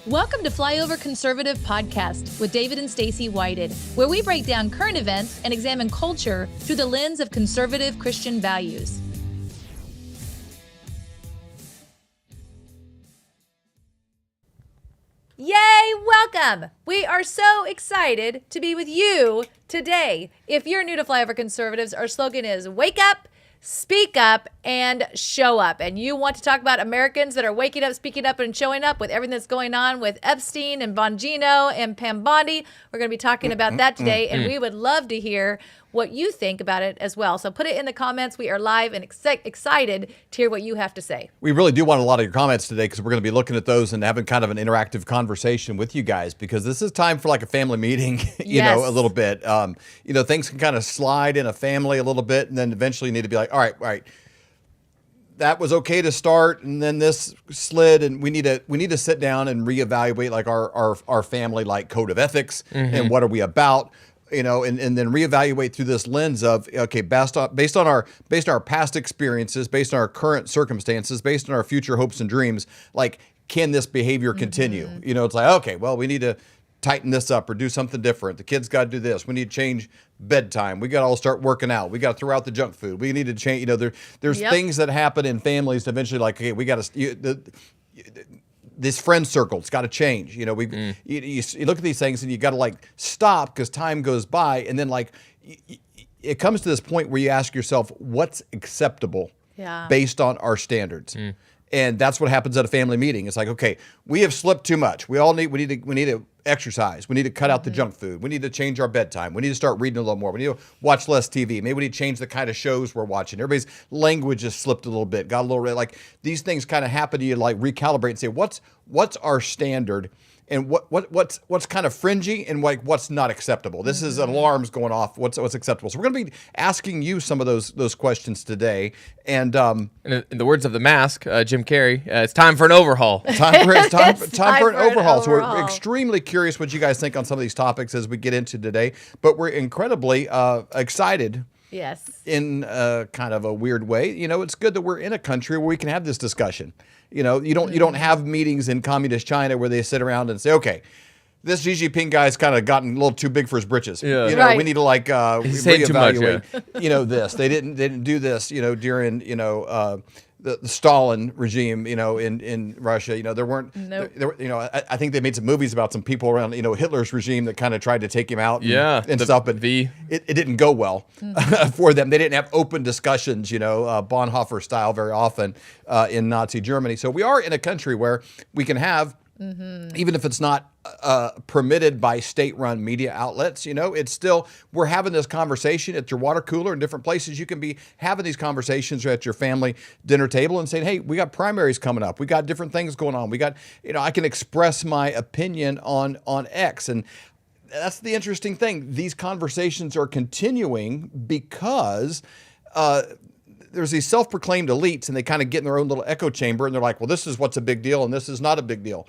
Welcome to Flyover Conservative Podcast with David and Stacey Whited, where we break down current events and examine culture through the lens of conservative Christian values. Yay, welcome! We are so excited to be with you today. If you're new to Flyover Conservatives, our slogan is wake up, speak up, and show up. And you want to talk about Americans that are waking up, speaking up, and showing up with everything that's going on with Epstein and Bongino and Bondi. We're going to be talking about that today, and we would love to hear what you think about it as well. So put it in the comments. We are live and excited to hear what you have to say. We really do want a lot of your comments today because we're going to be looking at those and having kind of an interactive conversation with you guys, because this is time for like a family meeting, you know, a little bit. You know, things can kind of slide in a family a little bit, and then eventually you need to be like, all right, that was okay to start, and then this slid, and we need to sit down and reevaluate like our family like code of ethics and what are we about. You know, and then reevaluate through this lens of, okay, based on our past experiences, based on our current circumstances, based on our future hopes and dreams, like, can this behavior continue? You know, it's like, okay, well, we need to tighten this up or do something different. The kids got to do this. We need to change bedtime. We got to all start working out. We got to throw out the junk food. We need to change. You know, there's things that happen in families eventually, like, okay, we got to. This friend circle's got to change. You know, you look at these things and you got to like stop because time goes by, and then like it comes to this point where you ask yourself, what's acceptable based on our standards? And that's what happens at a family meeting. It's like, okay, we have slipped too much. We need to exercise. We need to cut out the junk food. We need to change our bedtime. We need to start reading a little more. We need to watch less TV. Maybe we need to change the kind of shows we're watching. Everybody's language has slipped a little bit, got a little like these things kind of happen to you, like recalibrate and say, what's our standard? And what's kind of fringy and like what's not acceptable. This is alarms going off. What's acceptable? So we're going to be asking you some of those questions today. And in the words of the mask, Jim Carrey, it's time for an overhaul. Time for an overhaul. So we're extremely curious what you guys think on some of these topics as we get into today. But we're incredibly excited. Yes. In kind of a weird way. You know, it's good that we're in a country where we can have this discussion. You know, you don't have meetings in communist China where they sit around and say, okay, this Xi Jinping guy's kind of gotten a little too big for his britches. Yeah. You know, we need to like reevaluate. You know, this they didn't do this. You know, during the Stalin regime, you know, in Russia, you know, there weren't, you know, I think they made some movies about some people around, you know, Hitler's regime that kind of tried to take him out and stuff, but it didn't go well for them. They didn't have open discussions, you know, Bonhoeffer style very often in Nazi Germany. So we are in a country where we can have, even if it's not permitted by state-run media outlets, you know, it's still, we're having this conversation at your water cooler and different places. You can be having these conversations at your family dinner table and saying, hey, we got primaries coming up. We got different things going on. We got, you know, I can express my opinion on X. And that's the interesting thing. These conversations are continuing because there's these self-proclaimed elites, and they kind of get in their own little echo chamber, and they're like, well, this is what's a big deal, and this is not a big deal.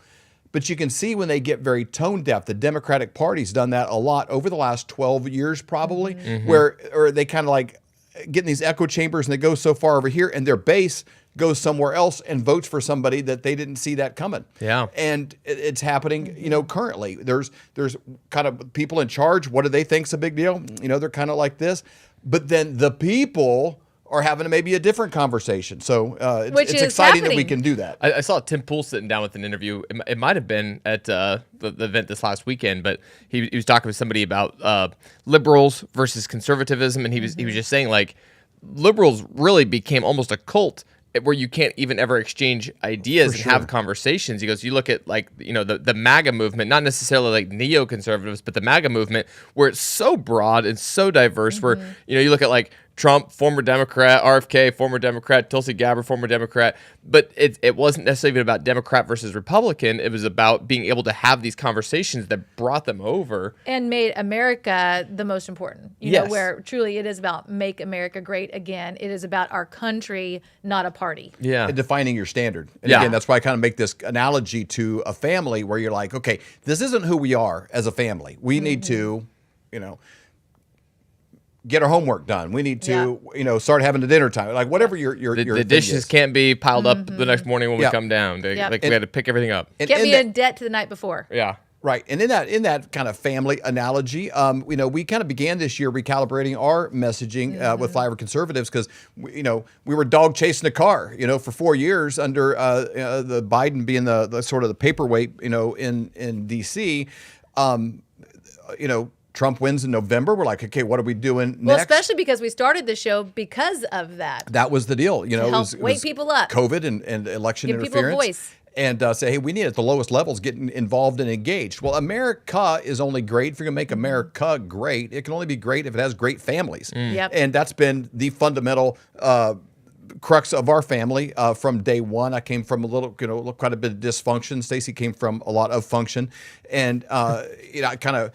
But you can see when they get very tone deaf, the Democratic Party's done that a lot over the last 12 years probably, where they kind of like get in these echo chambers and they go so far over here and their base goes somewhere else and votes for somebody that they didn't see that coming. Yeah. And it's happening, you know, currently. There's kind of people in charge. What do they think's a big deal? You know, they're kind of like this. But then the people are having maybe a different conversation. So it's exciting that we can do that. I saw Tim Pool sitting down with an interview. It might have been at the event this last weekend, but he was talking with somebody about liberals versus conservatism, and he was just saying, like, liberals really became almost a cult where you can't even ever exchange ideas and have conversations. He goes, you look at, like, you know, the MAGA movement, not necessarily like neoconservatives, but the MAGA movement, where it's so broad and so diverse, where, you know, you look at like Trump, former Democrat, RFK, former Democrat, Tulsi Gabbard, former Democrat, but it wasn't necessarily even about Democrat versus Republican. It was about being able to have these conversations that brought them over. And made America the most important, you know, where truly it is about make America great again. It is about our country, not a party. Yeah. And defining your standard. And again, that's why I kind of make this analogy to a family where you're like, okay, this isn't who we are as a family. We need to, you know, get our homework done. We need to, start having the dinner time. Like whatever your the dishes is. can't be piled up the next morning when we come down. Like we had to pick everything up. Can't be in debt to the night before. Yeah. Right. And in that kind of family analogy, we kind of began this year recalibrating our messaging with Flyover Conservatives because, we were dog chasing a car, for 4 years under the Biden being the sort of the paperweight, in D.C. Trump wins in November. We're like, okay, what are we doing next? Well, especially because we started the show because of that. That was the deal. To help wake people up. COVID and election Give interference. people a voice. And say, hey, we need at the lowest levels getting involved and engaged. Well, America is only great if you're going to make America great. It can only be great if it has great families. Yep. And that's been the fundamental crux of our family from day one. I came from quite a bit of dysfunction. Stacey came from a lot of function. And, I kind of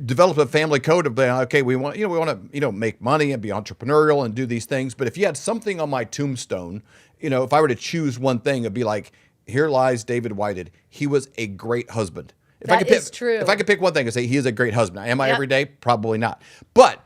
developed a family code of, okay, we want to, make money and be entrepreneurial and do these things. But if you had something on my tombstone, if I were to choose one thing, it'd be like, here lies David 𝗦𝗢𝗢𝗢𝗢𝗢. He was a great husband. That is true. If I could pick one thing and say he is a great husband, am I every day? Probably not. But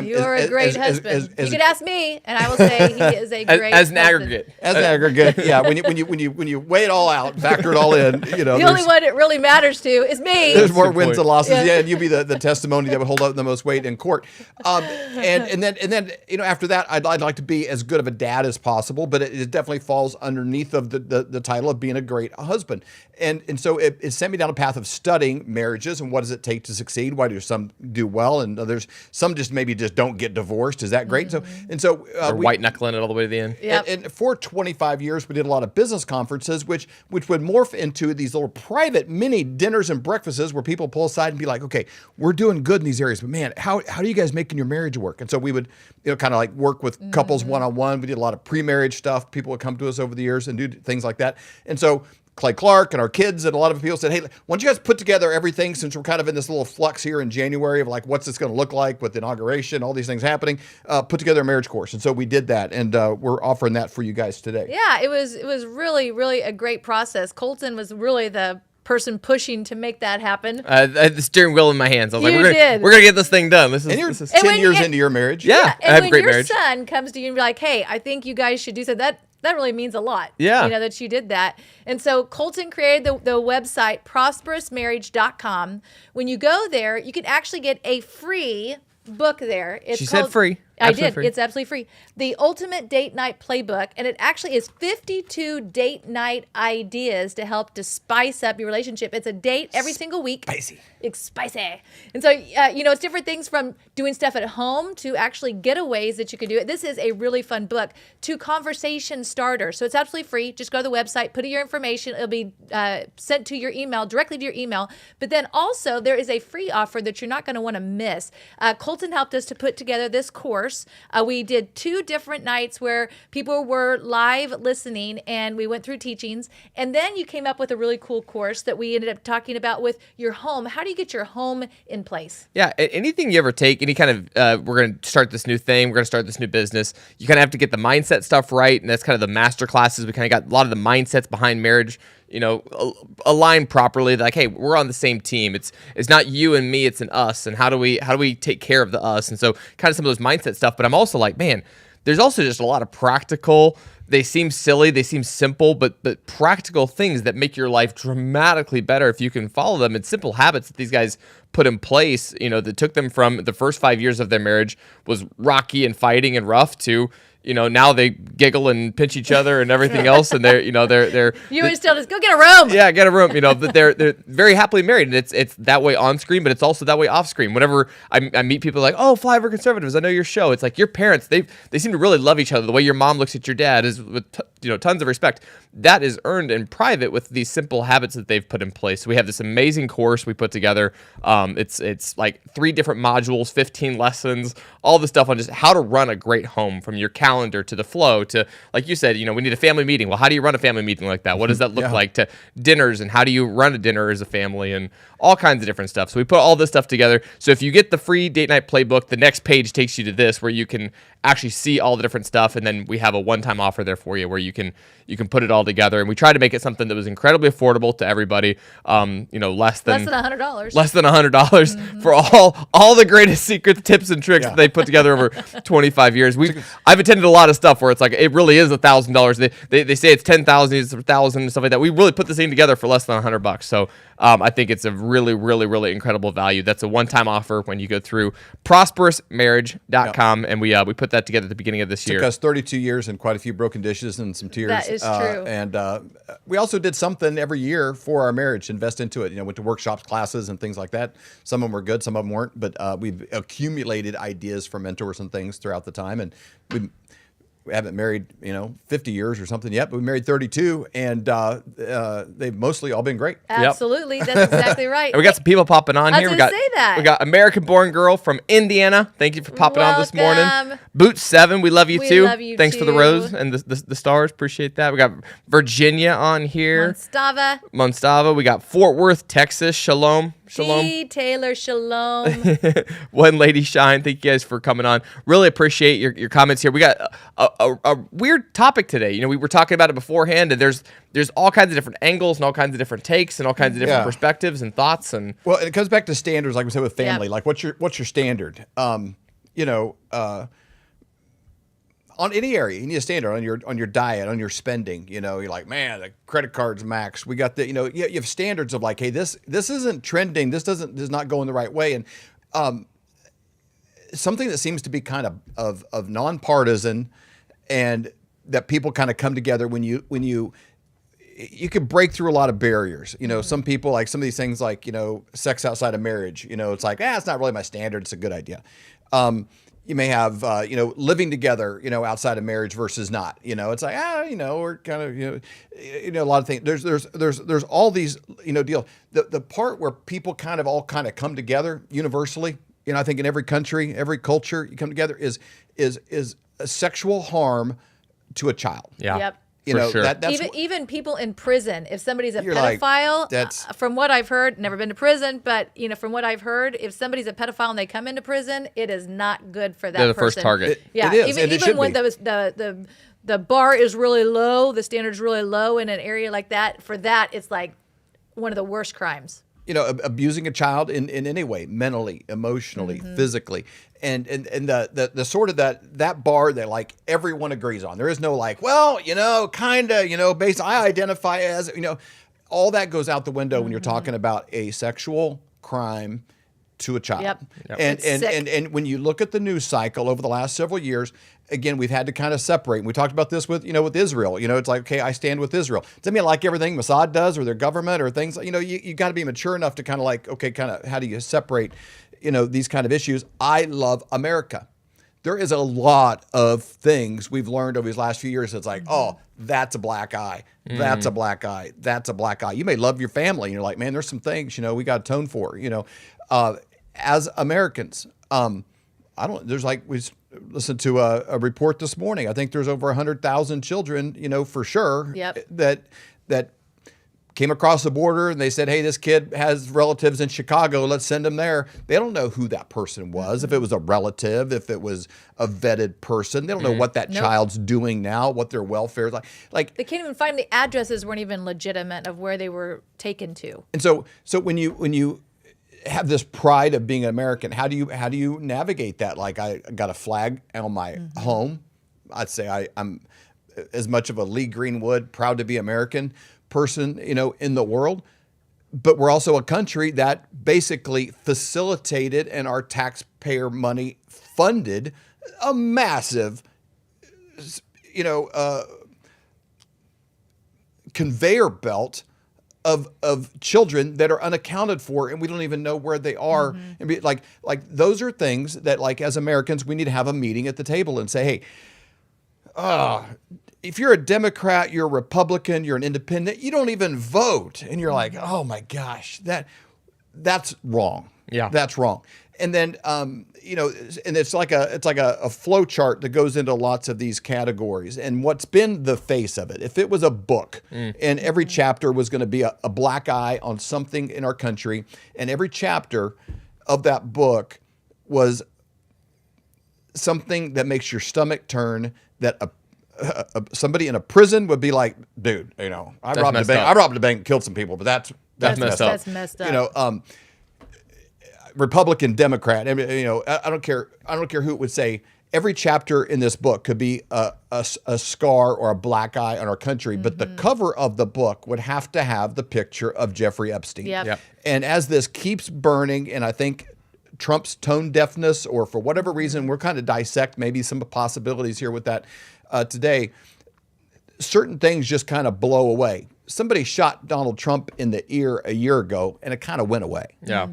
you're a great husband. You could ask me, and I will say he is a great as an husband. aggregate. As an aggregate, yeah. When you weigh it all out, factor it all in, the only one it really matters to is me. There's more wins than losses, and you'd be the testimony that would hold up the most weight in court. And then after that, I'd like to be as good of a dad as possible, but it definitely falls underneath of the title of being a great husband. And so it sent me down a path of studying marriages and what does it take to succeed. Why do some do well and others some just maybe just don't get divorced? Is that great? So or white knuckling it all the way to the end. Yep. And for 25 years, we did a lot of business conferences, which would morph into these little private mini dinners and breakfasts where people pull aside and be like, okay, we're doing good in these areas, but man, how do you guys making your marriage work? And so we would kind of like work with couples one-on-one. We did a lot of pre-marriage stuff. People would come to us over the years and do things like that. And so Clay Clark and our kids and a lot of people said, hey, why don't you guys put together everything since we're kind of in this little flux here in January of like, what's this going to look like with inauguration, all these things happening, put together a marriage course. And so we did that. And we're offering that for you guys today. Yeah, it was really, really a great process. Colton was really the person pushing to make that happen. I had the steering wheel in my hands. I was You like, did. we're gonna get this thing done. This is 10 years into your marriage. Yeah. I And have a when great your marriage. son comes to you and be like, hey, I think you guys should do so, that really means a lot. Yeah. That you did that. And so Colton created the website prosperousmarriage.com. When you go there, you can actually get a free book there. She said free. I Absolutely did. free. It's absolutely free. The Ultimate Date Night Playbook, and it actually is 52 date night ideas to help to spice up your relationship. It's a date every single week. Spicy. It's spicy. And so, it's different things from doing stuff at home to actually getaways that you can do it. This is a really fun book to conversation starter. So it's absolutely free. Just go to the website, put in your information. It'll be sent to your email, directly to your email. But then also there is a free offer that you're not going to want to miss. Colton helped us to put together this course. We did 2 different nights where people were live listening and we went through teachings. And then you came up with a really cool course that we ended up talking about with your home. How do you get your home in place? Yeah, anything you ever take, any kind of, we're going to start this new thing, we're going to start this new business, you kind of have to get the mindset stuff right, and that's kind of the master classes. We kind of got a lot of the mindsets behind marriage, aligned properly. Like, hey, we're on the same team. It's not you and me, it's an us, and how do we take care of the us? And so kind of some of those mindset stuff, but I'm also like, man, there's also just a lot of practical, they seem silly, they seem simple, but practical things that make your life dramatically better if you can follow them. And simple habits that these guys put in place, that took them from the first 5 years of their marriage was rocky and fighting and rough to, now they giggle and pinch each other and everything else, and they're You would still just go get a room. Yeah, get a room. But they're very happily married, and it's that way on screen, but it's also that way off screen. Whenever I meet people like, oh, Flyover Conservatives, I know your show. It's like your parents, they seem to really love each other. The way your mom looks at your dad is with tons of respect. That is earned in private with these simple habits that they've put in place. So we have this amazing course we put together. It's like 3 different modules, 15 lessons, all the stuff on just how to run a great home, from your calendar to the flow to, like you said, we need a family meeting. Well, how do you run a family meeting like that? What does that look like? To dinners, and how do you run a dinner as a family, and all kinds of different stuff. So we put all this stuff together. So if you get the free date night playbook, the next page takes you to this, where you can actually see all the different stuff. And then we have a one-time offer there for you where you can put it all together. And we try to make it something that was incredibly affordable to everybody. Less than $100. Less than $100 for all the greatest secret tips and tricks that they put together over 25 years. I've attended a lot of stuff where it's like it really is $1,000. They say it's 10,000, it's 1,000 and stuff like that. We really put this thing together for less than $100. So I think it's a really, really, really incredible value. That's a one-time offer when you go through prosperousmarriage.com, and we put that together at the beginning of this year. Took us 32 years and quite a few broken dishes and some tears. That is true. And we also did something every year for our marriage, invest into it. Went to workshops, classes, and things like that. Some of them were good, some of them weren't, but we've accumulated ideas from mentors and things throughout the time. And we haven't married, 50 years or something yet, but we married 32, and they've mostly all been great. Absolutely. Yep. That's exactly right. And we got some people popping on here. We got American-born girl from Indiana. Thank you for popping on this morning. Boots7, we love you too. Love you Thanks too. for the rose and the stars. Appreciate that. We got Virginia on here. Monstava. We got Fort Worth, Texas. Shalom. Taylor, shalom. One Lady Shine. Thank you guys for coming on. Really appreciate your comments here. We got a weird topic today. We were talking about it beforehand, and there's all kinds of different angles and all kinds of different takes and all kinds of different perspectives and thoughts. And well, it comes back to standards, like we said with family. Like what's your standard? On any area, you need a standard on your diet, on your spending. You're like, man, the credit card's max. We got the, you have standards of like, hey, this isn't trending. This does not go in the right way. And something that seems to be kind of nonpartisan, and that people kind of come together when you can break through a lot of barriers. Some people, like some of these things, like sex outside of marriage. It's like, it's not really my standard. It's a good idea. You may have, living together, outside of marriage versus not. It's like, we're kind of, a lot of things. There's all these, deals. The part where people kind of come together universally, I think in every country, every culture, you come together is a sexual harm to a child. Yeah. Yep. Sure. Even people in prison, if somebody's a You're pedophile, like, from what I've heard, never been to prison, but from what I've heard, if somebody's a pedophile and they come into prison, it is not good for that They're the person. first target. Yeah, it is, even when the bar is really low, the standard's really low in an area like that, for that it's like one of the worst crimes. Abusing a child in any way, mentally, emotionally, physically. And the sort of that bar that like everyone agrees on. There is no like, well, kind of, based, I identify as, all that goes out the window when you're talking about a sexual crime to a child. Yep. And when you look at the news cycle over the last several years, again, we've had to kind of separate. And we talked about this with Israel. It's like, okay, I stand with Israel. Does that mean I like everything Mossad does or their government or things? You got to be mature enough to kind of like, okay, kind of how do you separate, these kind of issues? I love America. There is a lot of things we've learned over these last few years. It's like, oh, that's a black eye. That's a black eye. That's a black eye. You may love your family. And you're like, man, there's some things, we got to atone for, as Americans. There's like, we listened to a report this morning. I think there's over 100,000 children, for sure, that came across the border and they said, hey, this kid has relatives in Chicago. Let's send him there. They don't know who that person was, if it was a relative, if it was a vetted person. They don't know what that child's doing now, what their welfare is like. They can't even find the addresses weren't even legitimate of where they were taken to. And so when you have this pride of being an American, how do you navigate that? Like, I got a flag on my home. I'd say I'm as much of a Lee Greenwood, proud to be American person, in the world. But we're also a country that basically facilitated and our taxpayer money funded a massive, conveyor belt of children that are unaccounted for, and we don't even know where they are. And be like those are things that, like, as Americans, we need to have a meeting at the table and say, hey, if you're a Democrat, you're a Republican, you're an independent, you don't even vote. And you're like, oh my gosh, that's wrong. Yeah. That's wrong. And then, and it's like a flow chart that goes into lots of these categories. And what's been the face of it, if it was a book and every chapter was going to be a black eye on something in our country, and every chapter of that book was something that makes your stomach turn that somebody in a prison would be like, dude, I robbed a bank. I robbed a bank and killed some people, but that's messed up. That's messed up. Republican, Democrat. I mean, I don't care. I don't care who it would say. Every chapter in this book could be a scar or a black eye on our country, but the cover of the book would have to have the picture of Jeffrey Epstein. Yep. And as this keeps burning, and I think Trump's tone deafness, or for whatever reason, we're kind of dissect maybe some possibilities here with that today, certain things just kind of blow away. Somebody shot Donald Trump in the ear a year ago, and it kind of went away. Yeah.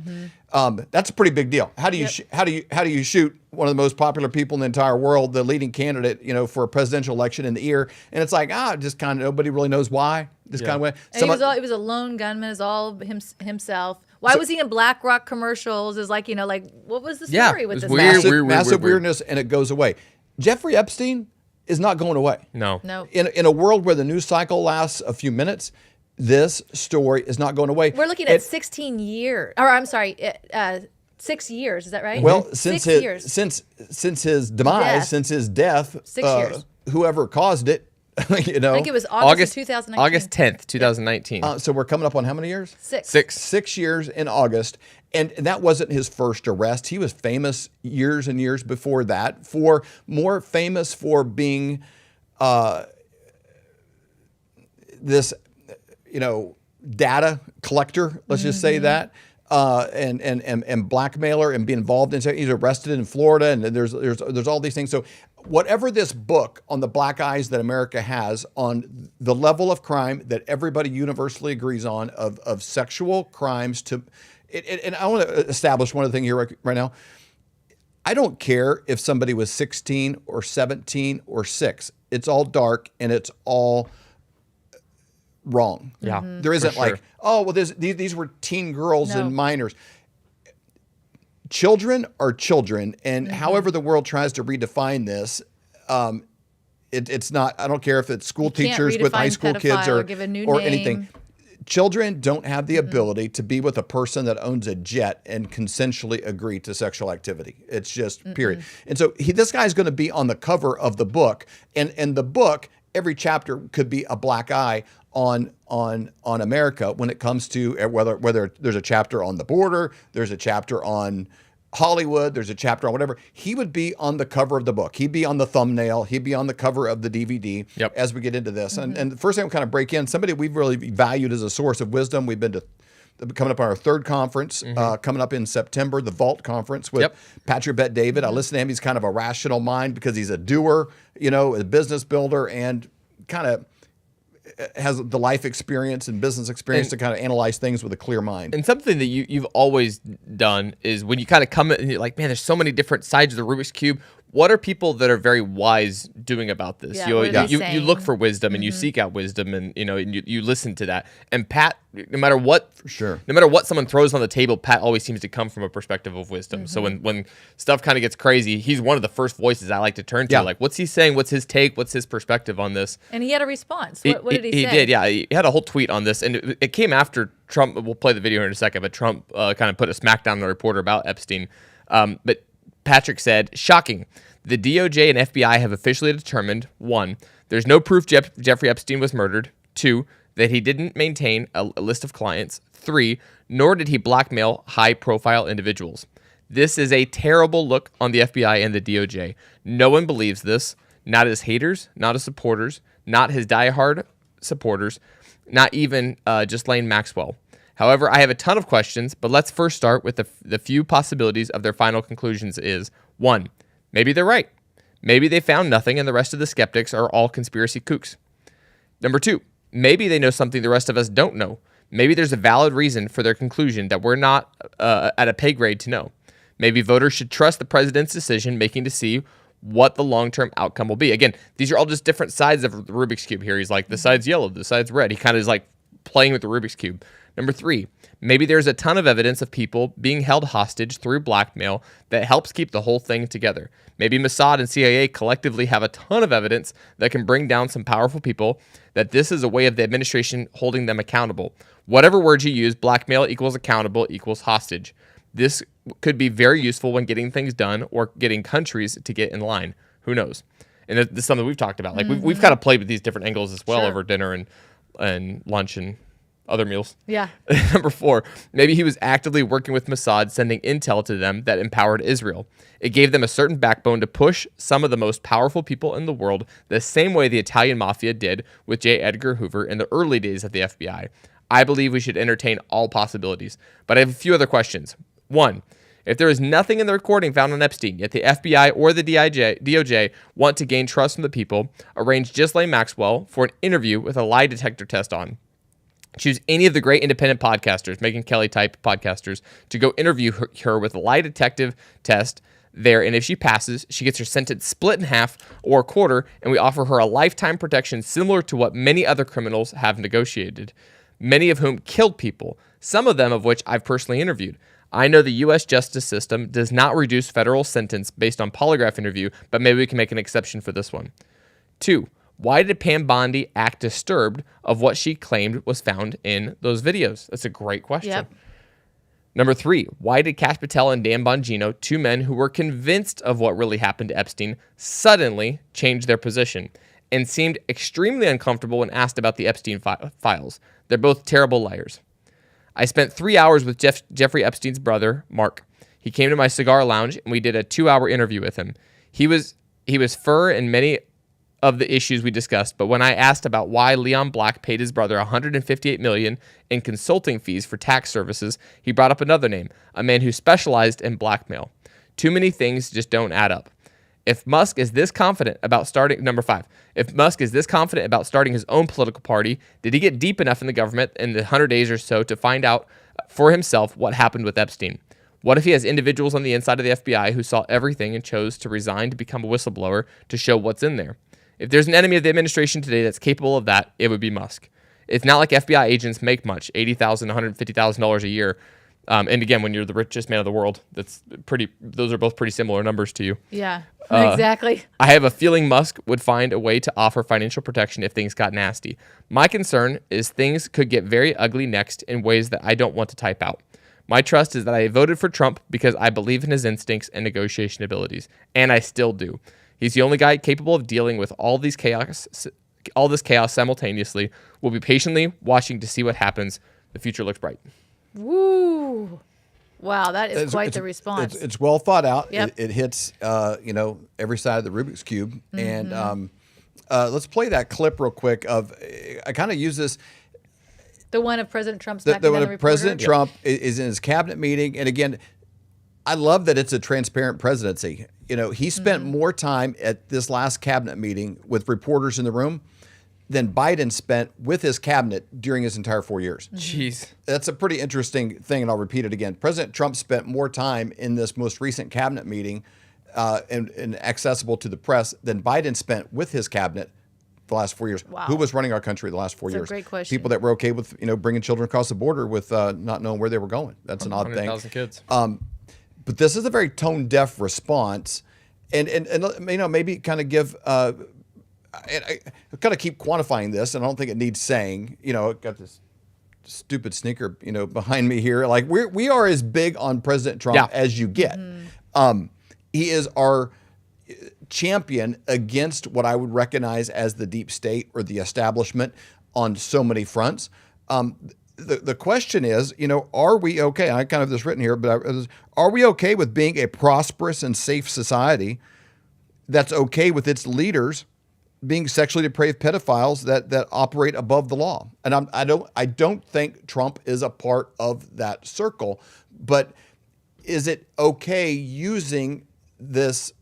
That's a pretty big deal. How do you how do you shoot one of the most popular people in the entire world, the leading candidate, for a presidential election, in the ear? And it's like, just kind of nobody really knows why. Just kind of went. And he was a lone gunman. Is all himself. Why was he in BlackRock commercials? Is like what was the story with this? Massive weirdness, and it goes away. Jeffrey Epstein is not going away. No. In a world where the news cycle lasts a few minutes, this story is not going away. We're looking at 16 years, or I'm sorry, 6 years. Is that right? Well, since his demise, since his death, 6 years. Whoever caused it, I think it was August 2019. August 10th, 2019. So we're coming up on how many years? 6. 6 years in August. And that wasn't his first arrest. He was famous years and years before that, more famous for being this, data collector, let's just say that, and blackmailer, and being involved in. He's arrested in Florida, and there's all these things. So whatever this book on the black eyes that America has on the level of crime that everybody universally agrees on of sexual crimes to. And I want to establish one other thing here right now. I don't care if somebody was 16 or 17 or 6. It's all dark and it's all wrong. Yeah, There isn't like, these were teen girls and minors. Children are children, and however the world tries to redefine this, it's not. I don't care if it's school teachers with high school kids or give a new or name. anything. Children don't have the ability to be with a person that owns a jet and consensually agree to sexual activity. It's just period. And so this guy's going to be on the cover of the book, and the book, every chapter could be a black eye on America when it comes to whether there's a chapter on the border, there's a chapter on Hollywood, there's a chapter on whatever. He would be on the cover of the book. He'd be on the thumbnail. He'd be on the cover of the DVD as we get into this. And the first thing we'll kind of break in, somebody we've really valued as a source of wisdom. We've been coming up on our third conference, coming up in September, the Vault Conference with Patrick Bet-David. I listen to him. He's kind of a rational mind because he's a doer, a business builder, and kind of has the life experience and business experience to kind of analyze things with a clear mind. And something that you've always done is when you kind of come in and you're like, man, there's so many different sides of the Rubik's Cube. What are people that are very wise doing about this? Yeah, you look for wisdom and you seek out wisdom, and you listen to that. And Pat, no matter what someone throws on the table, Pat always seems to come from a perspective of wisdom. So when stuff kind of gets crazy, he's one of the first voices I like to turn to. Like, what's he saying? What's his take? What's his perspective on this? And he had a response. What did he say? He did, yeah. He had a whole tweet on this, and it came after Trump. We'll play the video here in a second, but Trump kind of put a smackdown on the reporter about Epstein. But Patrick said, shocking. The DOJ and FBI have officially determined, 1, there's no proof Jeffrey Epstein was murdered. 2, that he didn't maintain a list of clients. 3, nor did he blackmail high-profile individuals. This is a terrible look on the FBI and the DOJ. No one believes this, not his haters, not his supporters, not his diehard supporters, not even Ghislaine Maxwell. However, I have a ton of questions, but let's first start with the few possibilities of their final conclusions is, 1, maybe they're right. Maybe they found nothing and the rest of the skeptics are all conspiracy kooks. Number 2, maybe they know something the rest of us don't know. Maybe there's a valid reason for their conclusion that we're not at a pay grade to know. Maybe voters should trust the president's decision making to see what the long-term outcome will be. Again, these are all just different sides of the Rubik's Cube here. He's like, the side's yellow, the side's red. He kind of is like playing with the Rubik's Cube. Number 3, maybe there's a ton of evidence of people being held hostage through blackmail that helps keep the whole thing together. Maybe Mossad and CIA collectively have a ton of evidence that can bring down some powerful people, that this is a way of the administration holding them accountable. Whatever word you use, blackmail equals accountable equals hostage. This could be very useful when getting things done or getting countries to get in line. Who knows? And this is something we've talked about. Like we've kind of played with these different angles as well over dinner and lunch and other meals. Yeah. Number 4, maybe he was actively working with Mossad, sending intel to them that empowered Israel. It gave them a certain backbone to push some of the most powerful people in the world the same way the Italian mafia did with J. Edgar Hoover in the early days of the FBI. I believe we should entertain all possibilities. But I have a few other questions. 1, if there is nothing in the recording found on Epstein, yet the FBI or the DOJ want to gain trust from the people, arrange Ghislaine Maxwell for an interview with a lie detector test on. Choose any of the great independent podcasters, Megyn Kelly type podcasters, to go interview her with a lie detective test there. And if she passes, she gets her sentence split in half or a quarter, and we offer her a lifetime protection similar to what many other criminals have negotiated, many of whom killed people, some of them of which I've personally interviewed. I know the U.S. justice system does not reduce federal sentence based on polygraph interview, but maybe we can make an exception for this one. 2, why did Pam Bondi act disturbed of what she claimed was found in those videos? That's a great question. Yep. Number 3, why did Kash Patel and Dan Bongino, 2 men who were convinced of what really happened to Epstein, suddenly change their position and seemed extremely uncomfortable when asked about the Epstein files? They're both terrible liars. I spent 3 hours with Jeffrey Epstein's brother, Mark. He came to my cigar lounge and we did a 2-hour interview with him. He was fur in many of the issues we discussed, but when I asked about why Leon Black paid his brother $158 million in consulting fees for tax services, he brought up another name, a man who specialized in blackmail. Too many things just don't add up. If Musk is this confident about starting, number 5, if Musk is this confident about starting his own political party, did he get deep enough in the government in the 100 days or so to find out for himself what happened with Epstein? What if he has individuals on the inside of the FBI who saw everything and chose to resign to become a whistleblower to show what's in there? If there's an enemy of the administration today that's capable of that, it would be Musk. It's not like FBI agents make much, $80,000, $150,000 a year. And again, when you're the richest man of the world, those are both pretty similar numbers to you. Yeah, exactly. I have a feeling Musk would find a way to offer financial protection if things got nasty. My concern is things could get very ugly next in ways that I don't want to type out. My trust is that I voted for Trump because I believe in his instincts and negotiation abilities, and I still do. He's the only guy capable of dealing with all this chaos simultaneously. We'll be patiently watching to see what happens. The future looks bright. Woo. Wow, that is quite the response. It's well thought out. Yep. It hits, every side of the Rubik's Cube. Mm-hmm. And let's play that clip real quick I kind of use this. The one of President Trump's backing down the reporter? President Trump is in his cabinet meeting. And again, I love that it's a transparent presidency. He spent more time at this last cabinet meeting with reporters in the room than Biden spent with his cabinet during his entire 4 years. Jeez. That's a pretty interesting thing, and I'll repeat it again. President Trump spent more time in this most recent cabinet meeting and accessible to the press than Biden spent with his cabinet the last 4 years. Wow. Who was running our country the last 4 years? That's a great question. People that were okay with bringing children across the border with not knowing where they were going. That's an odd thing. 100,000 kids. But this is a very tone-deaf response, and maybe kind of give. I kind of keep quantifying this, and I don't think it needs saying. I've got this stupid sneaker, behind me here. Like we are as big on President Trump as you get. Mm-hmm. He is our champion against what I would recognize as the deep state or the establishment on so many fronts. The question is, are we okay? I kind of have this written here, but are we okay with being a prosperous and safe society that's okay with its leaders being sexually depraved pedophiles that operate above the law? And I don't think Trump is a part of that circle, but is it okay using this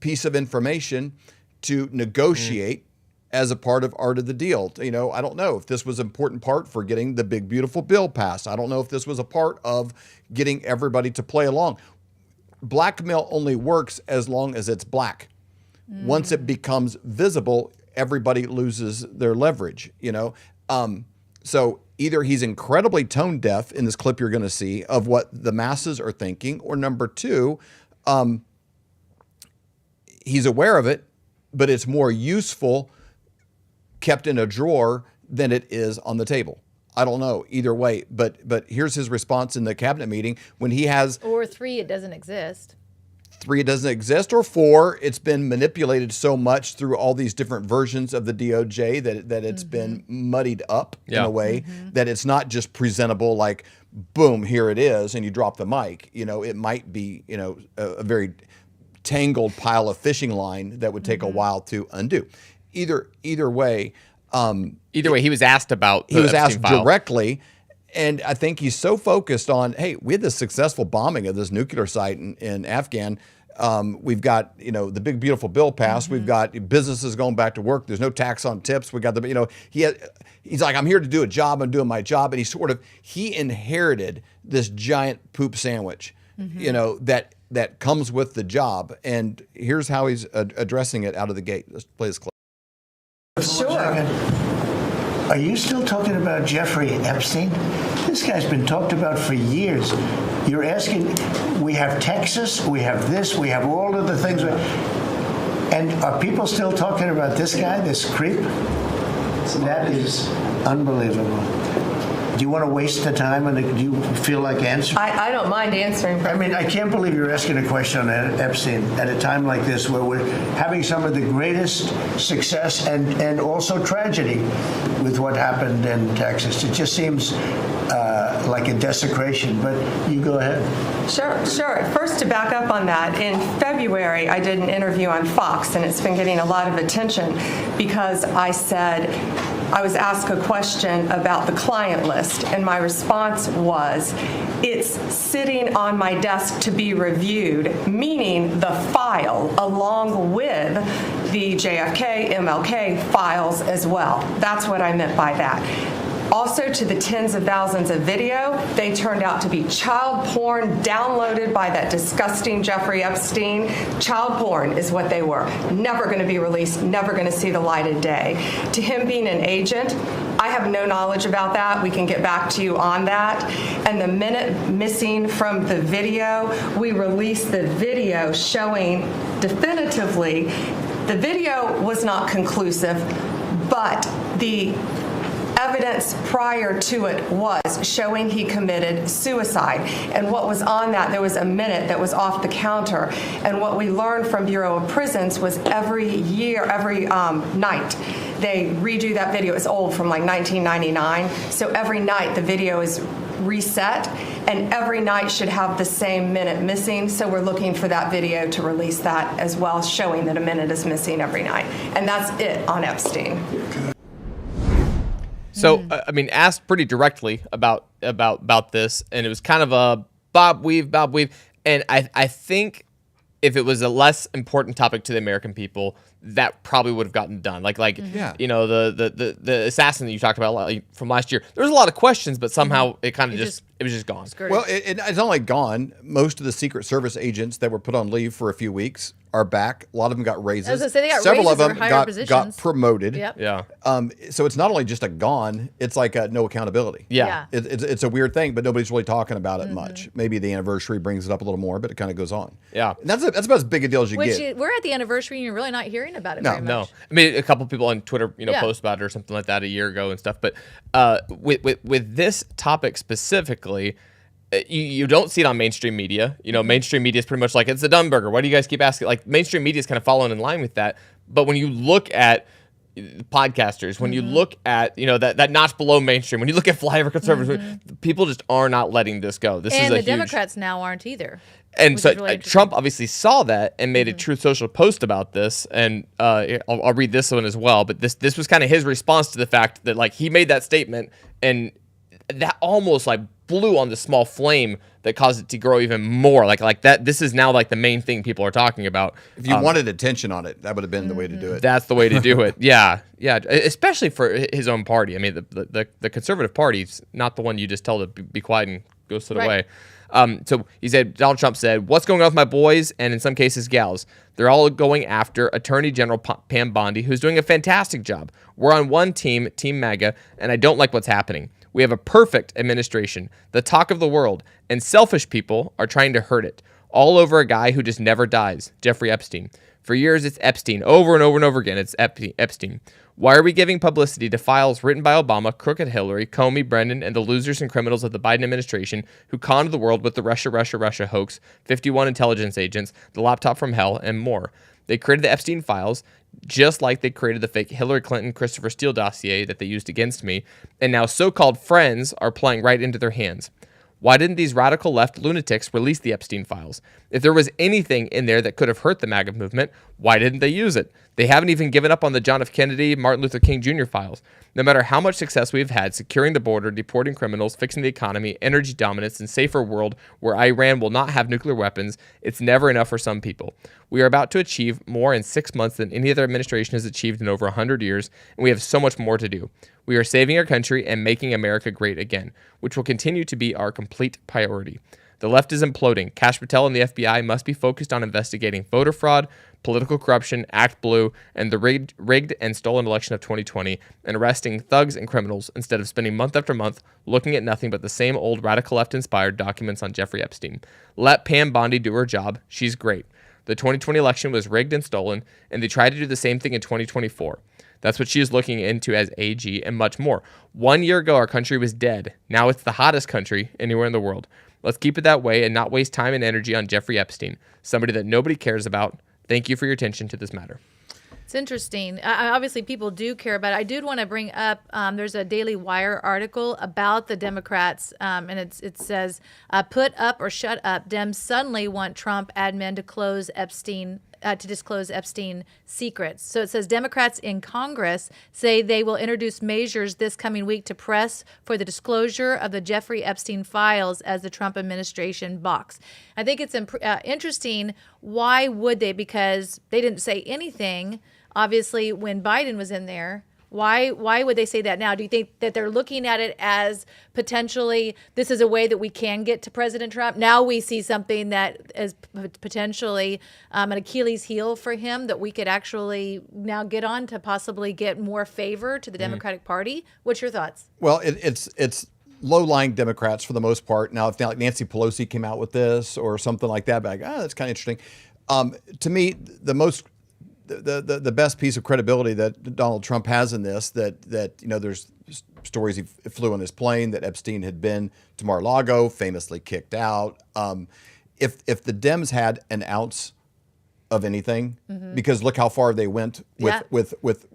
piece of information to negotiate as a part of art of the deal? I don't know if this was an important part for getting the big, beautiful bill passed. I don't know if this was a part of getting everybody to play along. Blackmail only works as long as it's black. Once it becomes visible, everybody loses their leverage, So either he's incredibly tone deaf in this clip you're going to see of what the masses are thinking, or number 2, he's aware of it, but it's more useful kept in a drawer than it is on the table. I don't know either way. But here's his response in the cabinet meeting when he has Or 3, it doesn't exist. 3, it doesn't exist, or 4, it's been manipulated so much through all these different versions of the DOJ that it's been muddied up in a way that it's not just presentable like, boom, here it is, and you drop the mic. It might be, a very tangled pile of fishing line that would take a while to undo. Either way, he was asked about. He was Epstein asked file. directly. And I think he's so focused on, hey, we had this successful bombing of this nuclear site in Afghan. We've got, the big, beautiful bill passed. We've got businesses going back to work. There's no tax on tips. We got he's like, I'm here to do a job. I'm doing my job. And he inherited this giant poop sandwich, that comes with the job. And here's how he's addressing it out of the gate. Let's play this clip. Sure. Are you still talking about Jeffrey Epstein? This guy's been talked about for years. You're asking, we have Texas, we have this, we have all of the things. And are people still talking about this guy, this creep? That is unbelievable. Do you want to waste the time, and do you feel like answering? I don't mind answering. I mean, I can't believe you're asking a question on Epstein at a time like this where we're having some of the greatest success and also tragedy with what happened in Texas. It just seems like a desecration, but you go ahead. Sure. First, to back up on that, in February, I did an interview on Fox, and it's been getting a lot of attention because I was asked a question about the client list, and my response was, it's sitting on my desk to be reviewed, meaning the file along with the JFK, MLK files as well. That's what I meant by that. Also, to the tens of thousands of video, they turned out to be child porn downloaded by that disgusting Jeffrey Epstein. Child porn is what they were. Never going to be released, never going to see the light of day. To him being an agent, I have no knowledge about that. We can get back to you on that. And the minute missing from the video, we released the video showing definitively the video was not conclusive, but the evidence prior to it was showing he committed suicide. And what was on that, there was a minute that was off the counter. And what we learned from Bureau of Prisons was every night, they redo that video. It's old, from like 1999. So every night the video is reset, and every night should have the same minute missing. So we're looking for that video to release that as well, showing that a minute is missing every night. And that's it on Epstein. So, asked pretty directly about this, and it was kind of a bob weave. And I think if it was a less important topic to the American people, that probably would have gotten done. The assassin that you talked about from last year, there was a lot of questions, but somehow it kind of it was just gone. Well, it's not like gone. Most of the Secret Service agents that were put on leave for a few weeks are back. A lot of them got raises. I was gonna say, they got Several raises of or them higher got positions. promoted. Yep. Yeah. So it's not only just a gone, it's like a no accountability. Yeah. It's a weird thing, but nobody's really talking about it much. Maybe the anniversary brings it up a little more, but it kind of goes on. Yeah. And that's about as big a deal as you get. We're at the anniversary, and you're really not hearing about it very much. No. I mean, a couple people on Twitter, post about it or something like that a year ago and stuff. But with this topic specifically, you don't see it on mainstream media. Mainstream media is pretty much like, it's a dumb burger. Why do you guys keep asking? Like, mainstream media is kind of following in line with that. But when you look at podcasters, when you look at, that notch below mainstream, when you look at Flyover Conservatives, people just are not letting this go. This is And a the huge... Democrats now aren't either. And so really Trump obviously saw that and made a Truth Social post about this. And I'll read this one as well. But this was kind of his response to the fact that he made that statement, and that almost blew on the small flame that caused it to grow even more. Like that. This is now the main thing people are talking about. If you wanted attention on it, that would have been the way to do it. That's the way to do it. Yeah. Especially for his own party. I mean, the conservative party's not the one you just tell to be quiet and go sit away. So he said, Donald Trump said, "What's going on with my boys, and in some cases gals? They're all going after Attorney General Pam Bondi, who's doing a fantastic job. We're on one team, Team MAGA, and I don't like what's happening. We have a perfect administration, the talk of the world, and selfish people are trying to hurt it. All over a guy who just never dies, Jeffrey Epstein. For years, it's Epstein. Over and over and over again, it's Epstein. Why are we giving publicity to files written by Obama, crooked Hillary, Comey, Brennan, and the losers and criminals of the Biden administration who conned the world with the Russia hoax, 51 intelligence agents, the laptop from hell, and more? They created the Epstein files, just like they created the fake Hillary Clinton, Christopher Steele dossier that they used against me, and now so-called friends are playing right into their hands. Why didn't these radical left lunatics release the Epstein files? If there was anything in there that could have hurt the MAGA movement, why didn't they use it? They haven't even given up on the John F. Kennedy, Martin Luther King Jr. files. No matter how much success we've had securing the border, deporting criminals, fixing the economy, energy dominance, and safer world where Iran will not have nuclear weapons, it's never enough for some people. We are about to achieve more in 6 months than any other administration has achieved in over 100 years, and we have so much more to do. We are saving our country and making America great again, which will continue to be our complete priority. The left is imploding. Kash Patel and the FBI must be focused on investigating voter fraud, political corruption, Act Blue, and the rigged and stolen election of 2020, and arresting thugs and criminals instead of spending month after month looking at nothing but the same old radical left-inspired documents on Jeffrey Epstein. Let Pam Bondi do her job. She's great. The 2020 election was rigged and stolen, and they tried to do the same thing in 2024. That's what she is looking into as AG and much more. 1 year ago, our country was dead. Now it's the hottest country anywhere in the world. Let's keep it that way and not waste time and energy on Jeffrey Epstein, somebody that nobody cares about. Thank you for your attention to this matter. It's interesting. Obviously, people do care about it. I did want to bring up, there's a Daily Wire article about the Democrats, and it says, put up or shut up. Dems suddenly want Trump admin to disclose Epstein secrets. So it says Democrats in Congress say they will introduce measures this coming week to press for the disclosure of the Jeffrey Epstein files as the Trump administration balks. I think it's interesting. Why would they? Because they didn't say anything, obviously, when Biden was in there. Why would they say that now? Do you think that they're looking at it as potentially this is a way that we can get to President Trump? Now we see something that is potentially an Achilles heel for him that we could actually now get on to possibly get more favor to the Democratic Party. What's your thoughts? Well, it's low-lying Democrats for the most part. Now, if Nancy Pelosi came out with this or something like that, but that's kind of interesting. To me, the best piece of credibility that Donald Trump has in this, that there's stories he flew on his plane, that Epstein had been to Mar-a-Lago, famously kicked out. If the Dems had an ounce of anything, because look how far they went with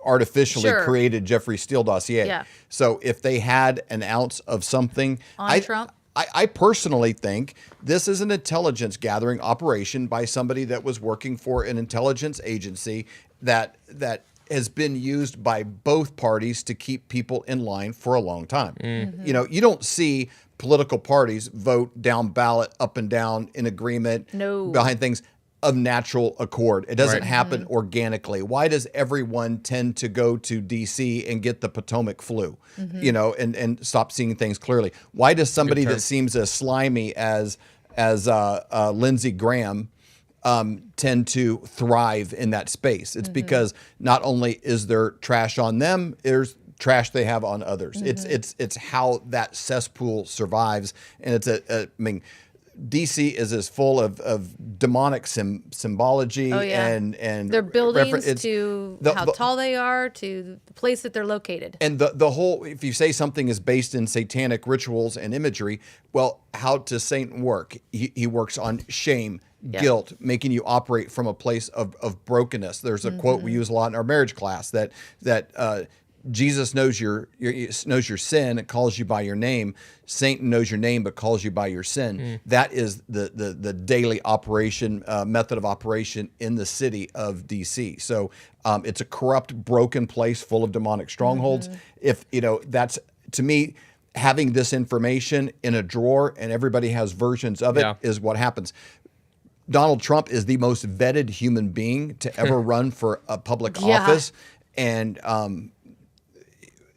artificially created Jeffrey Steele dossier. Yeah. So if they had an ounce of something On Trump? I personally think this is an intelligence gathering operation by somebody that was working for an intelligence agency that has been used by both parties to keep people in line for a long time. You don't see political parties vote down ballot up and down in agreement behind things of natural accord. It doesn't happen organically. Why does everyone tend to go to D.C. and get the Potomac flu, and stop seeing things clearly? Why does somebody that seems as slimy as Lindsey Graham tend to thrive in that space? It's because not only is there trash on them, there's trash they have on others. It's how that cesspool survives, and it's DC is as full of demonic symbology and their buildings to how tall they are to the place that they're located. And the whole, if you say something is based in satanic rituals and imagery, well, how does Satan work? He works on shame, guilt, making you operate from a place of brokenness. There's a quote we use a lot in our marriage class that Jesus knows your sin and calls you by your name. Satan knows your name but calls you by your sin. That is the daily operation, method of operation in the city of D.C. So it's a corrupt, broken place full of demonic strongholds. If that's, to me, having this information in a drawer and everybody has versions of it is what happens. Donald Trump is the most vetted human being to ever run for a public office, and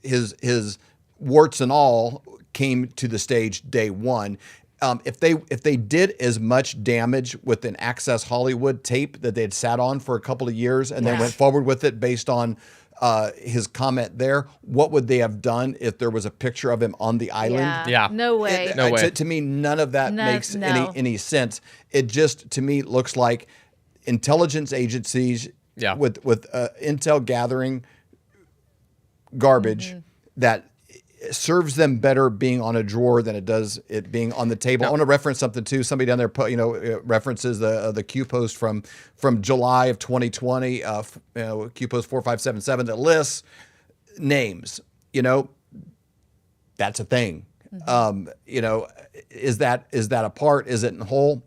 his warts and all came to the stage day one. If they did as much damage with an Access Hollywood tape that they had sat on for a couple of years and then went forward with it based on his comment there, what would they have done if there was a picture of him on the island? No way. To me, none of that makes any sense. It just, to me, looks like intelligence agencies Yeah. with intel gathering garbage that serves them better being on a drawer than it does it being on the table. I want to reference something too. Somebody down there, references the Q post from July of 2020, Q post 4577 that lists names. That's a thing. Is that a part? Is it in whole?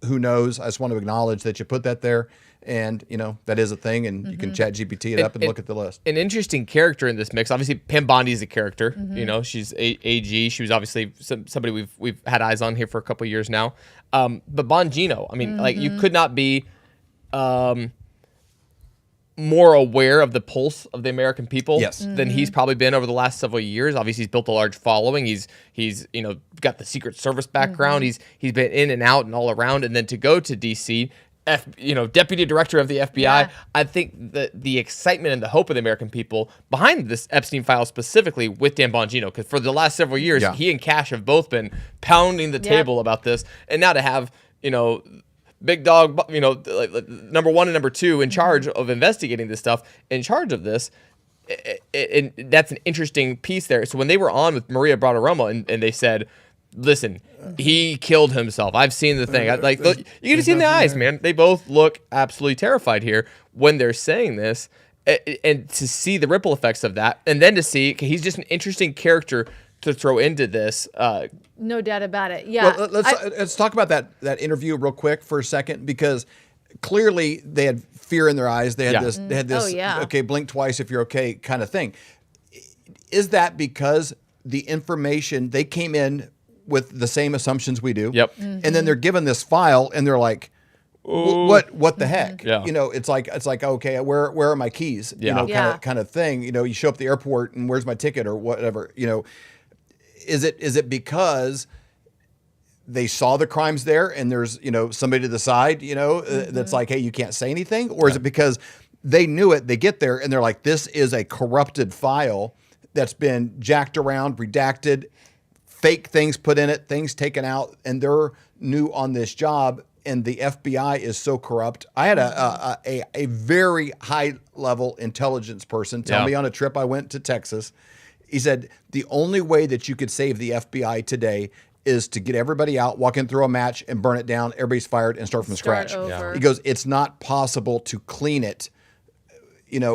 Who knows? I just want to acknowledge that you put that there. And, that is a thing, and you can chat GPT it up and look at the list. An interesting character in this mix. Obviously, Pam Bondi is a character. She's AG. She was obviously somebody we've had eyes on here for a couple of years now. But Bongino, I mean, you could not be more aware of the pulse of the American people than he's probably been over the last several years. Obviously, he's built a large following. He's got the Secret Service background. He's been in and out and all around. And then to go to D.C., deputy director of the FBI. Yeah. I think the excitement and the hope of the American people behind this Epstein file specifically with Dan Bongino, because for the last several years, he and Cash have both been pounding the table about this. And now to have, big dog, like number one and number two in charge of investigating this stuff, in charge of this, and that's an interesting piece there. So when they were on with Maria Bartiromo and they said, listen, he killed himself. I've seen the thing. You can see in the eyes, man. They both look absolutely terrified here when they're saying this, and to see the ripple effects of that, and then to see he's just an interesting character to throw into this. No doubt about it. Yeah. Well, let's talk about that interview real quick for a second, because clearly they had fear in their eyes. They had this. They had this. Okay, blink twice if you're okay, kind of thing. Is that because the information they came in with the same assumptions we do? Yep. And then they're given this file and they're like, what the heck? Yeah. It's like, okay, where are my keys? Kind of thing. You show up at the airport and where's my ticket or whatever, Is it because they saw the crimes there and there's, somebody to the side, that's like, hey, you can't say anything? Or is it because they knew it, they get there and they're like, this is a corrupted file that's been jacked around, redacted, fake things put in it, things taken out, and they're new on this job, and the FBI is so corrupt. I had a very high-level intelligence person tell me on a trip I went to Texas, he said, the only way that you could save the FBI today is to get everybody out, walk in, throw a match, and burn it down, everybody's fired, and start from scratch. Over. He goes, it's not possible to clean it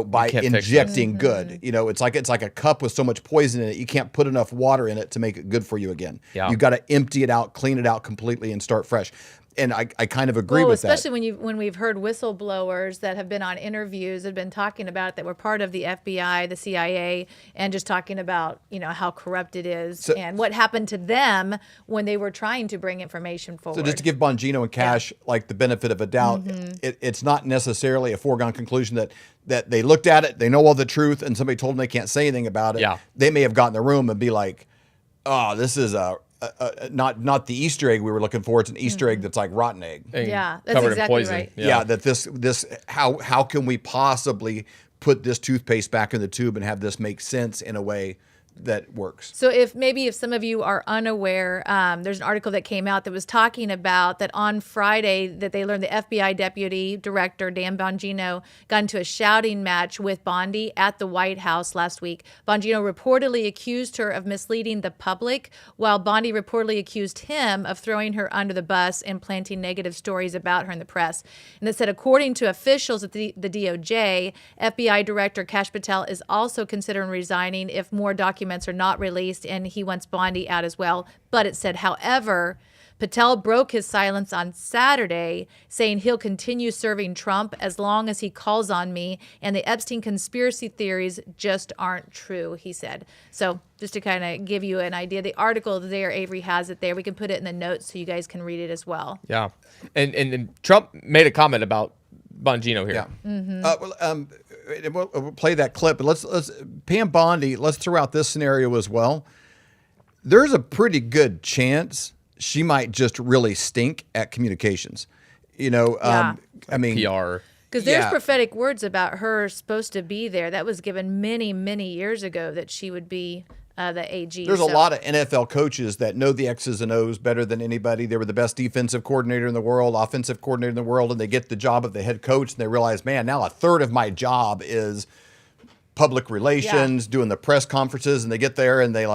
by injecting good. It's like a cup with so much poison in it, you can't put enough water in it to make it good for you again. Yeah. You got to empty it out, clean it out completely, and start fresh. And I kind of agree with that. Especially when we've heard whistleblowers that have been on interviews, have been talking about it, that were part of the FBI, the CIA, and just talking about how corrupt it is and what happened to them when they were trying to bring information forward. So just to give Bongino and Cash like the benefit of a doubt, it's not necessarily a foregone conclusion that they looked at it, they know all the truth, and somebody told them they can't say anything about it. Yeah. They may have gotten in the room and be like, oh, this is not the Easter egg we were looking for. It's an Easter egg that's like rotten egg. Yeah, that's covered in exactly poison. right. Yeah, that this how can we possibly put this toothpaste back in the tube and have this make sense in a way that works? So if some of you are unaware, there's an article that came out that was talking about that on Friday that they learned the FBI Deputy Director Dan Bongino got into a shouting match with Bondi at the White House last week. Bongino reportedly accused her of misleading the public, while Bondi reportedly accused him of throwing her under the bus and planting negative stories about her in the press. And it said, according to officials at the DOJ, FBI Director Kash Patel is also considering resigning if more documents are not released, and he wants Bondi out as well. But it said, however, Patel broke his silence on Saturday, saying he'll continue serving Trump as long as he calls on me, and the Epstein conspiracy theories just aren't true, he said. So just to kind of give you an idea, the article there, Avery has it there. We can put it in the notes so you guys can read it as well. Yeah. And Trump made a comment about Bongino here. Yeah. We'll play that clip, but let's Pam Bondi. Let's throw out this scenario as well. There's a pretty good chance she might just really stink at communications. I mean, PR. Because there's prophetic words about her supposed to be there. That was given many, many years ago that she would be the AG. There's a lot of NFL coaches that know the X's and O's better than anybody. They were the best defensive coordinator in the world, offensive coordinator in the world, and they get the job of the head coach, and they realize, man, now a third of my job is public relations, doing the press conferences, and they get there and they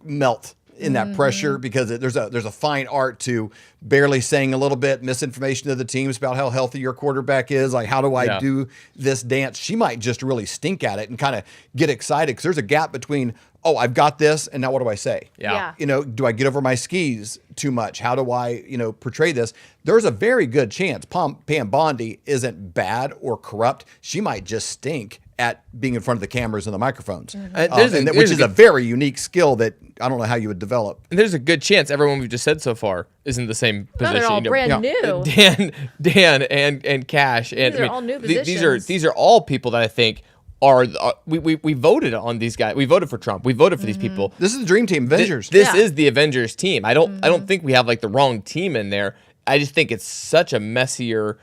melt in that pressure because there's a fine art to barely saying a little bit misinformation to the teams about how healthy your quarterback is. Like, how do I do this dance? She might just really stink at it and kind of get excited because there's a gap between, oh, I've got this, and now what do I say? Yeah. Do I get over my skis too much? How do I, portray this? There's a very good chance Pam Bondi isn't bad or corrupt. She might just stink at being in front of the cameras and the microphones, which is a very unique skill that I don't know how you would develop. And there's a good chance everyone we've just said so far is in the same position. They're all brand new. Dan and Cash. And These are all new positions. These are all people that I think are we voted on these guys. We voted for Trump. We voted for these people. This is the dream team, Avengers. This is the Avengers team. I don't think we have the wrong team in there. I just think it's such a messier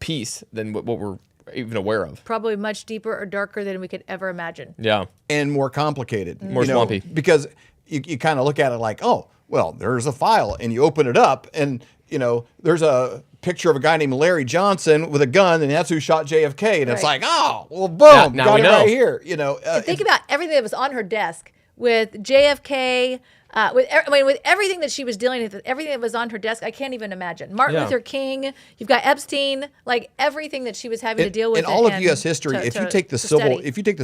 piece than what we're even aware of. Probably much deeper or darker than we could ever imagine. Yeah. And more complicated. More swampy. Because you kind of look at it like, oh, well, there's a file, and you open it up, and, there's a picture of a guy named Larry Johnson with a gun, and that's wwho shot JFK. And it's like, oh, well, boom, now got we it know. right here. And think about everything that was on her desk with JFK, with everything that she was dealing with, everything that was on her desk. I can't even imagine. Martin Luther King, you've got Epstein, everything that she was having to deal with. In all of U.S. history, if you take the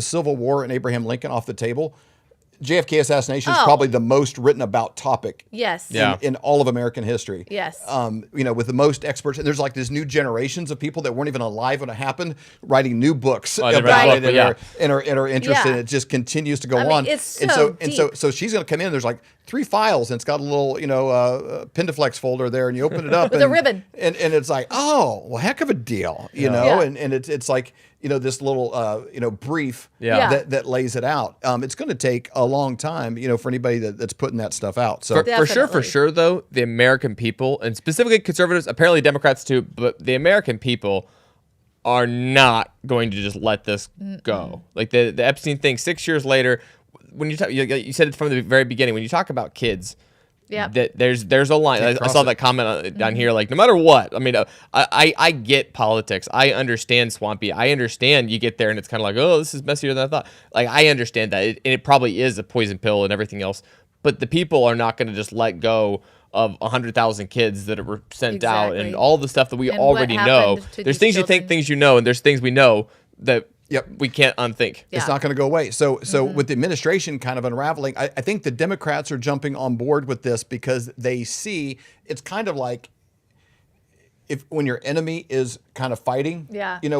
Civil War and Abraham Lincoln off the table, JFK assassination is probably the most written about topic. Yes. In all of American history. Yes. With the most experts. There's this new generations of people that weren't even alive when it happened, writing new books about it and are interested. And it just continues to go on. It's so deep. So she's going to come in. There's 3 files, and it's got a little Pendaflex folder there, and you open it up with a ribbon, and it's like, oh, well, heck of a deal, and it's like. This little, brief that lays it out. It's going to take a long time, for anybody that's putting that stuff out. So for sure, though, the American people, and specifically conservatives, apparently Democrats too, but the American people are not going to just let this go. Like the Epstein thing, 6 years later, when you you said it from the very beginning, when you talk about kids. Yeah, there's a line. I saw that comment down here. No matter what, I mean, I get politics. I understand swampy. I understand you get there and it's kind of like, oh, this is messier than I thought. I understand that, and it probably is a poison pill and everything else. But the people are not going to just let go of 100,000 kids that were sent out and all the stuff that we already know. There's things you think, things and there's things we know that. We can't unthink. It's not going to go away. So with the administration kind of unraveling, I think the Democrats are jumping on board with this because they see it's kind of like when your enemy is kind of fighting,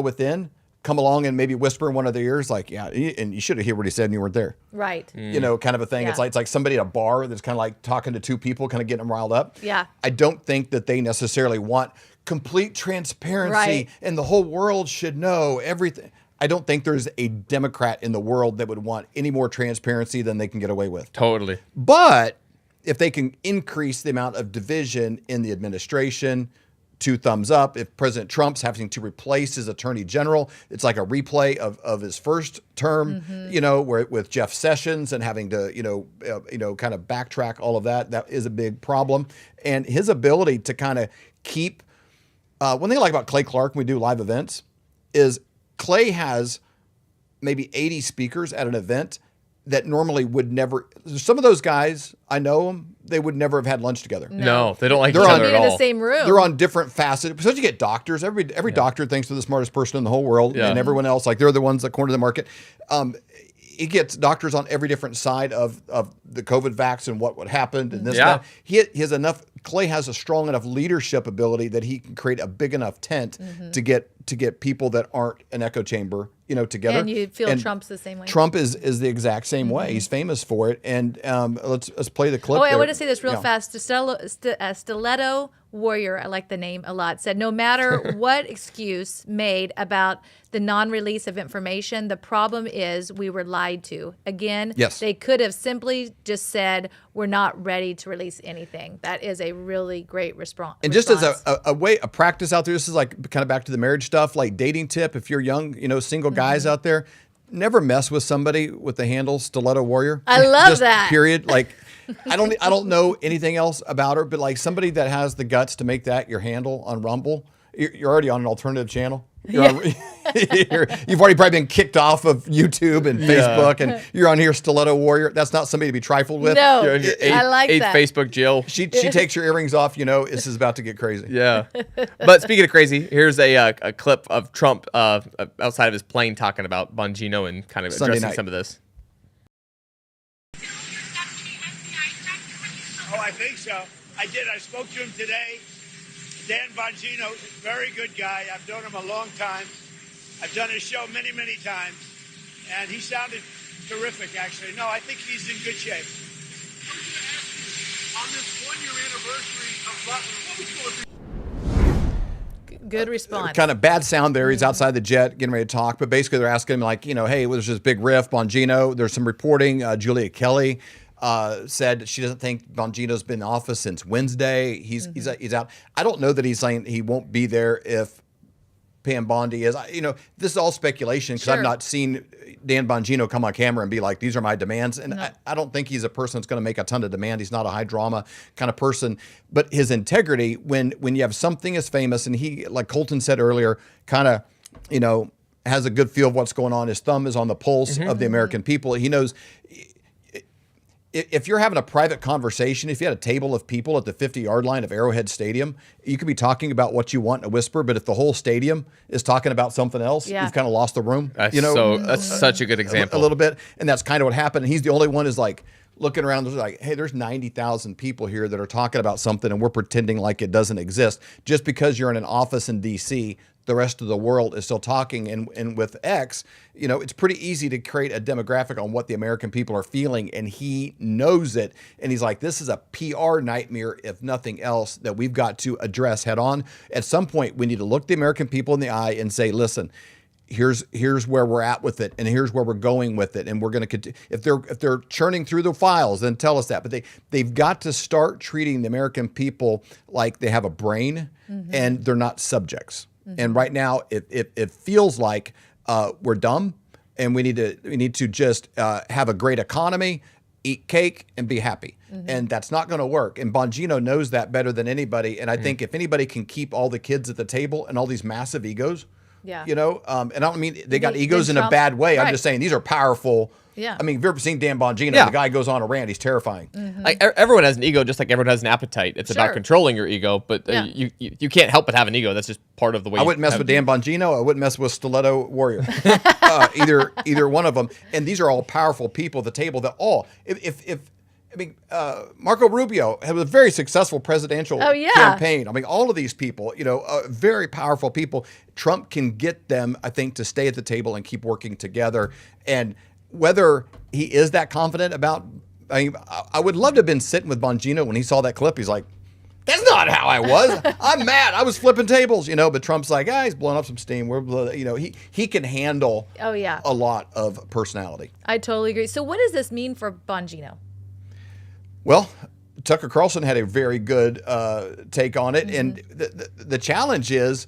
within, come along and maybe whisper in one of their ears, and you should have heard what he said and you weren't there. Right. Kind of a thing. Yeah. It's like somebody at a bar that's kind of talking to 2 people, kind of getting them riled up. Yeah. I don't think that they necessarily want complete transparency and the whole world should know everything. I don't think there's a Democrat in the world that would want any more transparency than they can get away with. Totally. But if they can increase the amount of division in the administration, 2 thumbs up. If President Trump's having to replace his attorney general, it's like a replay of his first term, where with Jeff Sessions and having to, kind of backtrack all of that. That is a big problem. And his ability to kind of keep, one thing I like about Clay Clark when we do live events is Clay has maybe 80 speakers at an event that normally would never. Some of those guys, I know them, they would never have had lunch together. No, they don't like each other at all. In the same room. They're on different facets. So you get doctors. Every doctor thinks they're the smartest person in the whole world, and everyone else, they're the ones that corner the market. He gets doctors on every different side of the COVID vax and what happened and this and that. He has enough. Clay has a strong enough leadership ability that he can create a big enough tent to get people that aren't an echo chamber, together. And you feel Trump's the same way. Trump is the exact same way. He's famous for it. And let's play the clip. I want to say this real fast. Stiletto Warrior, I like the name a lot, said no matter what excuse made about the non-release of information, the problem is we were lied to. Again, they could have simply just said, we're not ready to release anything. That is a really great response. And just as a practice out there, this is kind of back to the marriage stuff, like dating tip, if you're young, single guys out there, never mess with somebody with the handle Stiletto Warrior. I love Just that. Period. Like, I don't know anything else about her, but like somebody that has the guts to make that your handle on Rumble, you're already on an alternative channel. You've already probably been kicked off of YouTube and Facebook, and you're on here, Stiletto Warrior. That's not somebody to be trifled with. No, You're on your I like eighth that. Facebook Jill. She takes your earrings off. You know, this is about to get crazy. Yeah. But speaking of crazy, here's a clip of Trump outside of his plane talking about Bongino and kind of Sunday addressing night. some of this. Oh, I think so. I did. I spoke to him today. Dan Bongino, very good guy. I've known him a long time. I've done his show many, many times. And he sounded terrific, actually. No, I think he's in good shape. On this one-year anniversary of Butler, what was going to Good response. Kind of bad sound there. He's outside the jet getting ready to talk. But basically, they're asking him, like, you know, hey, there's this big riff, Bongino. There's some reporting. 𝗕𝗘𝗢𝗢𝗢 said she doesn't think Bongino's been in office since Wednesday. He's out. I don't know that he's saying he won't be there if Pam Bondi is. You know, this is all speculation because Sure. I've not seen Dan Bongino come on camera and be like, these are my demands. And I don't think he's a person that's going to make a ton of demand. He's not a high drama kind of person. But his integrity, when you have something as famous, and he, like Colton said earlier, kind of, you know, has a good feel of what's going on. His thumb is on the pulse of the American people. He knows. If you're having a private conversation, if you had a table of people at the 50-yard line of Arrowhead Stadium, you could be talking about what you want in a whisper, but if the whole stadium is talking about something else, you've kind of lost the room. That's you know, that's such a good example. a little bit, and that's kind of what happened. And he's the only one who's like looking around, there's like, hey, there's 90,000 people here that are talking about something, and we're pretending like it doesn't exist. Just because you're in an office in D.C., the rest of the world is still talking. And with X, you know, it's pretty easy to create a demographic on what the American people are feeling, and he knows it. And he's like, this is a PR nightmare, if nothing else, that we've got to address head on. At some point, we need to look the American people in the eye and say, listen, here's where we're at with it, and here's where we're going with it, and we're going to continue. If they're churning through the files, then tell us that. But they've got to start treating the American people like they have a brain and they're not subjects. And right now, it feels like we're dumb, and we need to just have a great economy, eat cake, and be happy. And that's not going to work. And Bongino knows that better than anybody. And I think if anybody can keep all the kids at the table and all these massive egos, you know, and I don't mean they got egos in a bad way. I'm just saying these are powerful. Yeah. I mean, if you've ever seen Dan Bongino, Yeah. the guy goes on a rant. He's terrifying. Like everyone has an ego, just like everyone has an appetite. It's Sure. about controlling your ego, but Yeah. you can't help but have an ego. That's just part of the way. I wouldn't mess with Dan Bongino. I wouldn't mess with Stiletto Warrior. Either one of them. And these are all powerful people at the table that Marco Rubio had a very successful presidential campaign. I mean, all of these people, you know, very powerful people. Trump can get them, I think, to stay at the table and keep working together. And whether he is that confident about, I would love to have been sitting with Bongino when he saw that clip. He's like, that's not how I was. I'm mad. I was flipping tables, you know. But Trump's like, he's blowing up some steam. You know, he can handle a lot of personality. I totally agree. So what does this mean for Bongino? Well, Tucker Carlson had a very good take on it. And the challenge is,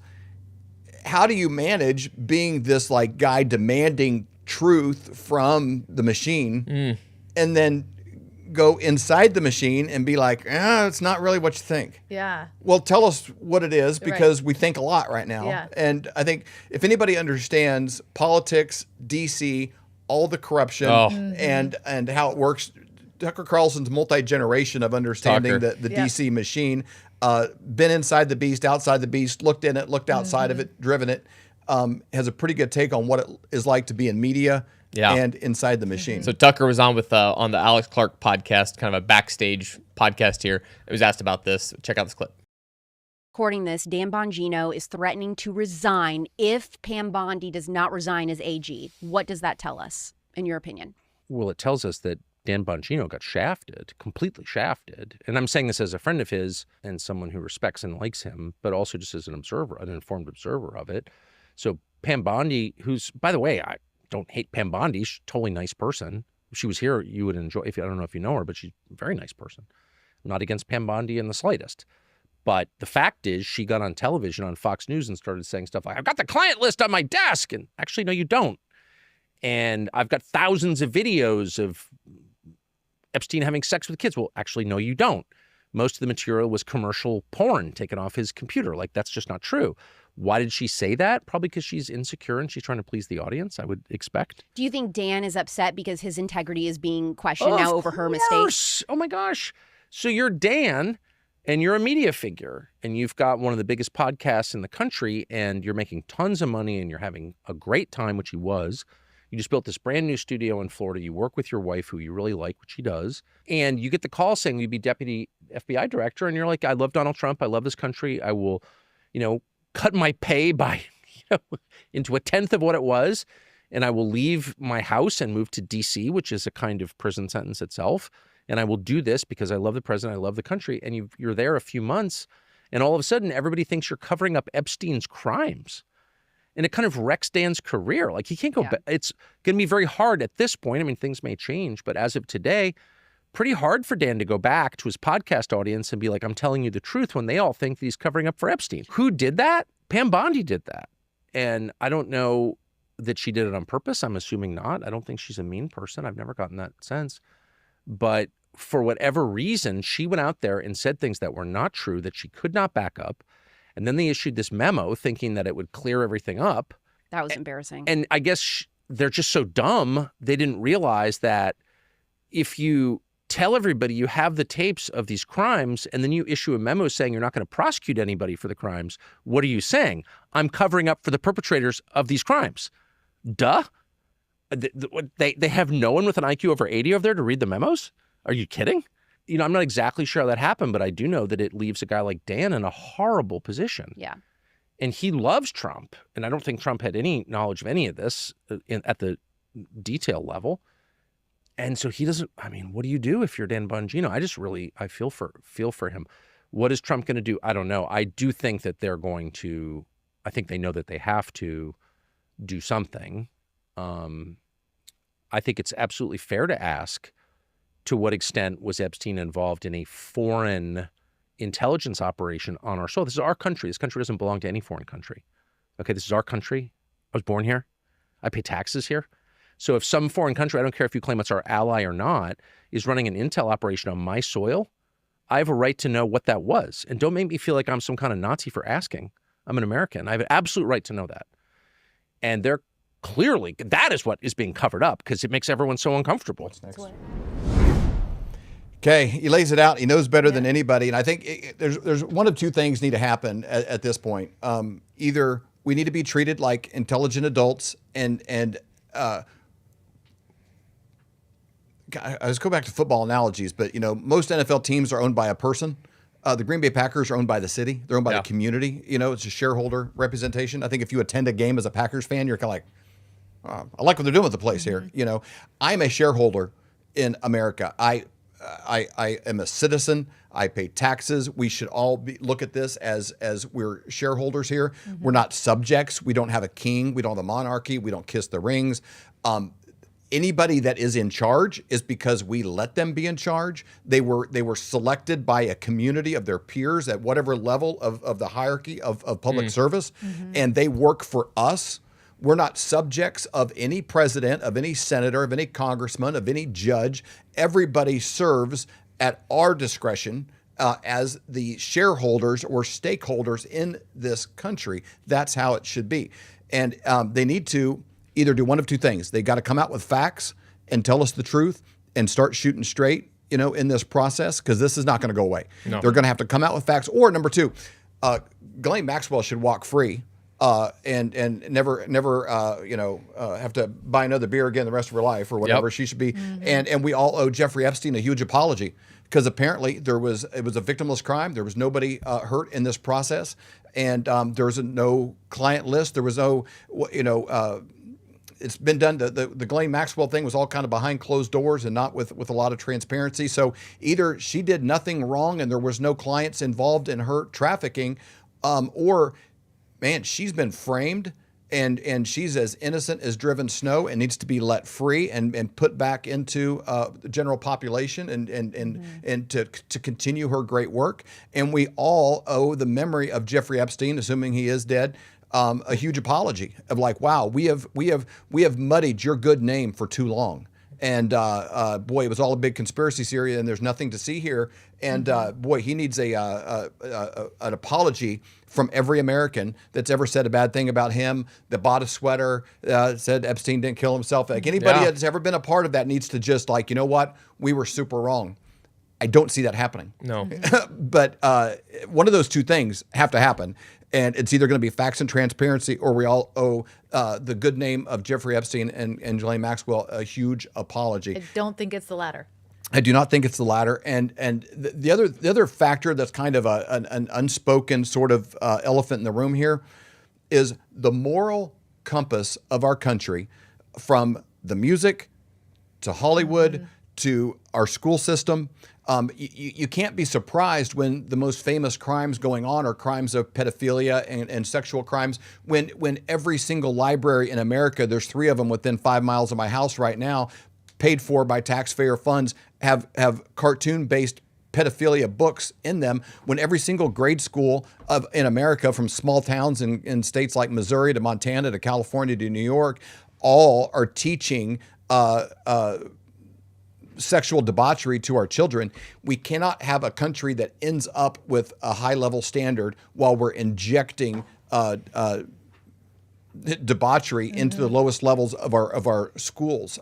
how do you manage being this like guy demanding truth from the machine and then go inside the machine and be like, it's not really what you think. Yeah. Well, tell us what it is, because we think a lot right now. Yeah. And I think if anybody understands politics, DC, all the corruption and how it works, Tucker Carlson's multi-generation of understanding the DC machine, been inside the beast, outside the beast, looked in it, looked outside of it, driven it, has a pretty good take on what it is like to be in media and inside the machine. So Tucker was on with on the Alex Clark podcast, kind of a backstage podcast here. It was asked about this. Check out this clip. According to this, Dan Bongino is threatening to resign if Pam Bondi does not resign as AG. What does that tell us, in your opinion? Well, it tells us that Dan Bongino got shafted, completely shafted. And I'm saying this as a friend of his and someone who respects and likes him, but also just as an observer, an informed observer of it. So Pam Bondi, who's, by the way, I don't hate Pam Bondi. She's a totally nice person. If she was here, you would enjoy, I don't know if you know her, but she's a very nice person. I'm not against Pam Bondi in the slightest. But the fact is, she got on television on Fox News and started saying stuff like, I've got the client list on my desk. And actually, no, you don't. And I've got thousands of videos of Epstein having sex with kids. Well, actually, no, you don't. Most of the material was commercial porn taken off his computer. Like, that's just not true. Why did she say that? Probably because she's insecure and she's trying to please the audience, I would expect. Do you think Dan is upset because his integrity is being questioned now over her mistakes? Oh, my gosh. So you're Dan, and you're a media figure, and you've got one of the biggest podcasts in the country, and you're making tons of money, and you're having a great time, which he was. You just built this brand new studio in Florida. You work with your wife, who you really like, which she does. And you get the call saying you'd be deputy FBI director. And you're like, I love Donald Trump. I love this country. I will, cut my pay by, into a tenth of what it was. And I will leave my house and move to D.C., which is a kind of prison sentence itself. And I will do this because I love the president. I love the country. And you're there a few months. And all of a sudden, everybody thinks you're covering up Epstein's crimes. And it kind of wrecks Dan's career. Like, he can't go back. It's going to be very hard at this point. I mean, things may change, but as of today, pretty hard for Dan to go back to his podcast audience and be like, I'm telling you the truth, when they all think that he's covering up for Epstein. Who did that? Pam Bondi did that. And I don't know that she did it on purpose. I'm assuming not. I don't think she's a mean person. I've never gotten that sense. But for whatever reason, she went out there and said things that were not true, that she could not back up. And then they issued this memo thinking that it would clear everything up. That was embarrassing. And I guess they're just so dumb, they didn't realize that if you tell everybody you have the tapes of these crimes and then you issue a memo saying you're not going to prosecute anybody for the crimes, what are you saying? I'm covering up for the perpetrators of these crimes. Duh. They have no one with an IQ over 80 over there to read the memos? Are you kidding? I'm not exactly sure how that happened, but I do know that it leaves a guy like Dan in a horrible position. Yeah. And he loves Trump. And I don't think Trump had any knowledge of any of this at the detail level. And so he doesn't, what do you do if you're Dan Bongino? I feel for him. What is Trump going to do? I don't know. I do think that I think they know that they have to do something. I think it's absolutely fair to ask, to what extent was Epstein involved in a foreign intelligence operation on our soil? This is our country. This country doesn't belong to any foreign country. Okay, this is our country. I was born here. I pay taxes here. So if some foreign country, I don't care if you claim it's our ally or not, is running an intel operation on my soil, I have a right to know what that was. And don't make me feel like I'm some kind of Nazi for asking. I'm an American. I have an absolute right to know that. And they're clearly, that is what is being covered up because it makes everyone so uncomfortable. What's next? Okay, he lays it out. He knows better than anybody. And I think there's one of two things need to happen at this point. Either we need to be treated like intelligent adults and let's go back to football analogies, but most NFL teams are owned by a person. The Green Bay Packers are owned by the city. They're owned by the community. It's a shareholder representation. I think if you attend a game as a Packers fan, you're kind of like, I like what they're doing with the place here. I'm a shareholder in America. I am a citizen. I pay taxes. We should all look at this as we're shareholders here. Mm-hmm. We're not subjects. We don't have a king. We don't have a monarchy. We don't kiss the rings. Anybody that is in charge is because we let them be in charge. They were selected by a community of their peers at whatever level of the hierarchy of public service, and they work for us. We're not subjects of any president, of any senator, of any congressman, of any judge. Everybody serves at our discretion as the shareholders or stakeholders in this country. That's how it should be. And they need to either do one of two things. They got to come out with facts and tell us the truth and start shooting straight, in this process, because this is not going to go away. No. They're going to have to come out with facts. Or number two, _Gselyne_Maxwell should walk free. And never have to buy another beer again the rest of her life or whatever. Yep. She should be. Mm-hmm. And we all owe Jeffrey Epstein a huge apology because apparently it was a victimless crime. There was nobody hurt in this process, and there was no client list. There was no, it's been done. The _Gselyne_Maxwell thing was all kind of behind closed doors and not with a lot of transparency. So either she did nothing wrong and there was no clients involved in her trafficking, or man, she's been framed and she's as innocent as driven snow and needs to be let free and put back into the general population and to continue her great work. And we all owe the memory of Jeffrey Epstein, assuming he is dead, a huge apology of like, wow, we have muddied your good name for too long. And boy, it was all a big conspiracy theory, and there's nothing to see here. And boy, he needs an apology from every American that's ever said a bad thing about him, that bought a sweater, said Epstein didn't kill himself. Like anybody that's ever been a part of that needs to just like, you know what, we were super wrong. I don't see that happening. No. But one of those two things have to happen. And it's either going to be facts and transparency, or we all owe the good name of Jeffrey Epstein and Ghislaine Maxwell a huge apology. I don't think it's the latter. I do not think it's the latter. And the other factor that's kind of an unspoken sort of elephant in the room here is the moral compass of our country, from the music to Hollywood to our school system. You can't be surprised when the most famous crimes going on are crimes of pedophilia and sexual crimes. When every single library in America, there's 3 of them within 5 miles of my house right now, paid for by taxpayer funds, have cartoon-based pedophilia books in them. When every single grade school in America, from small towns in states like Missouri to Montana to California to New York, all are teaching sexual debauchery to our children. We cannot have a country that ends up with a high-level standard while we're injecting debauchery into the lowest levels of our schools.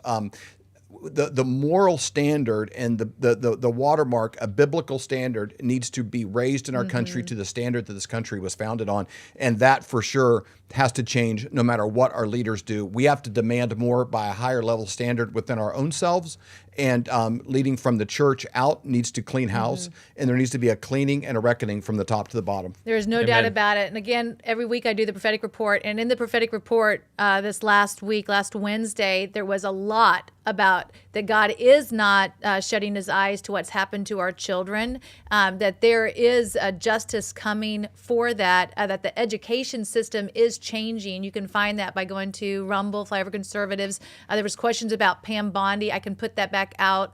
The moral standard and the watermark, a biblical standard, needs to be raised in our country to the standard that this country was founded on. And that for sure has to change no matter what our leaders do. We have to demand more by a higher level standard within our own selves. And leading from the church out needs to clean house. And there needs to be a cleaning and a reckoning from the top to the bottom. There is no doubt about it. And again, every week I do the prophetic report. And in the prophetic report this last Wednesday, there was a lot about that God is not shutting his eyes to what's happened to our children, that there is a justice coming for that, that the education system is changing. You can find that by going to Rumble, Flyover Conservatives. There was questions about Pam Bondi. I can put that back out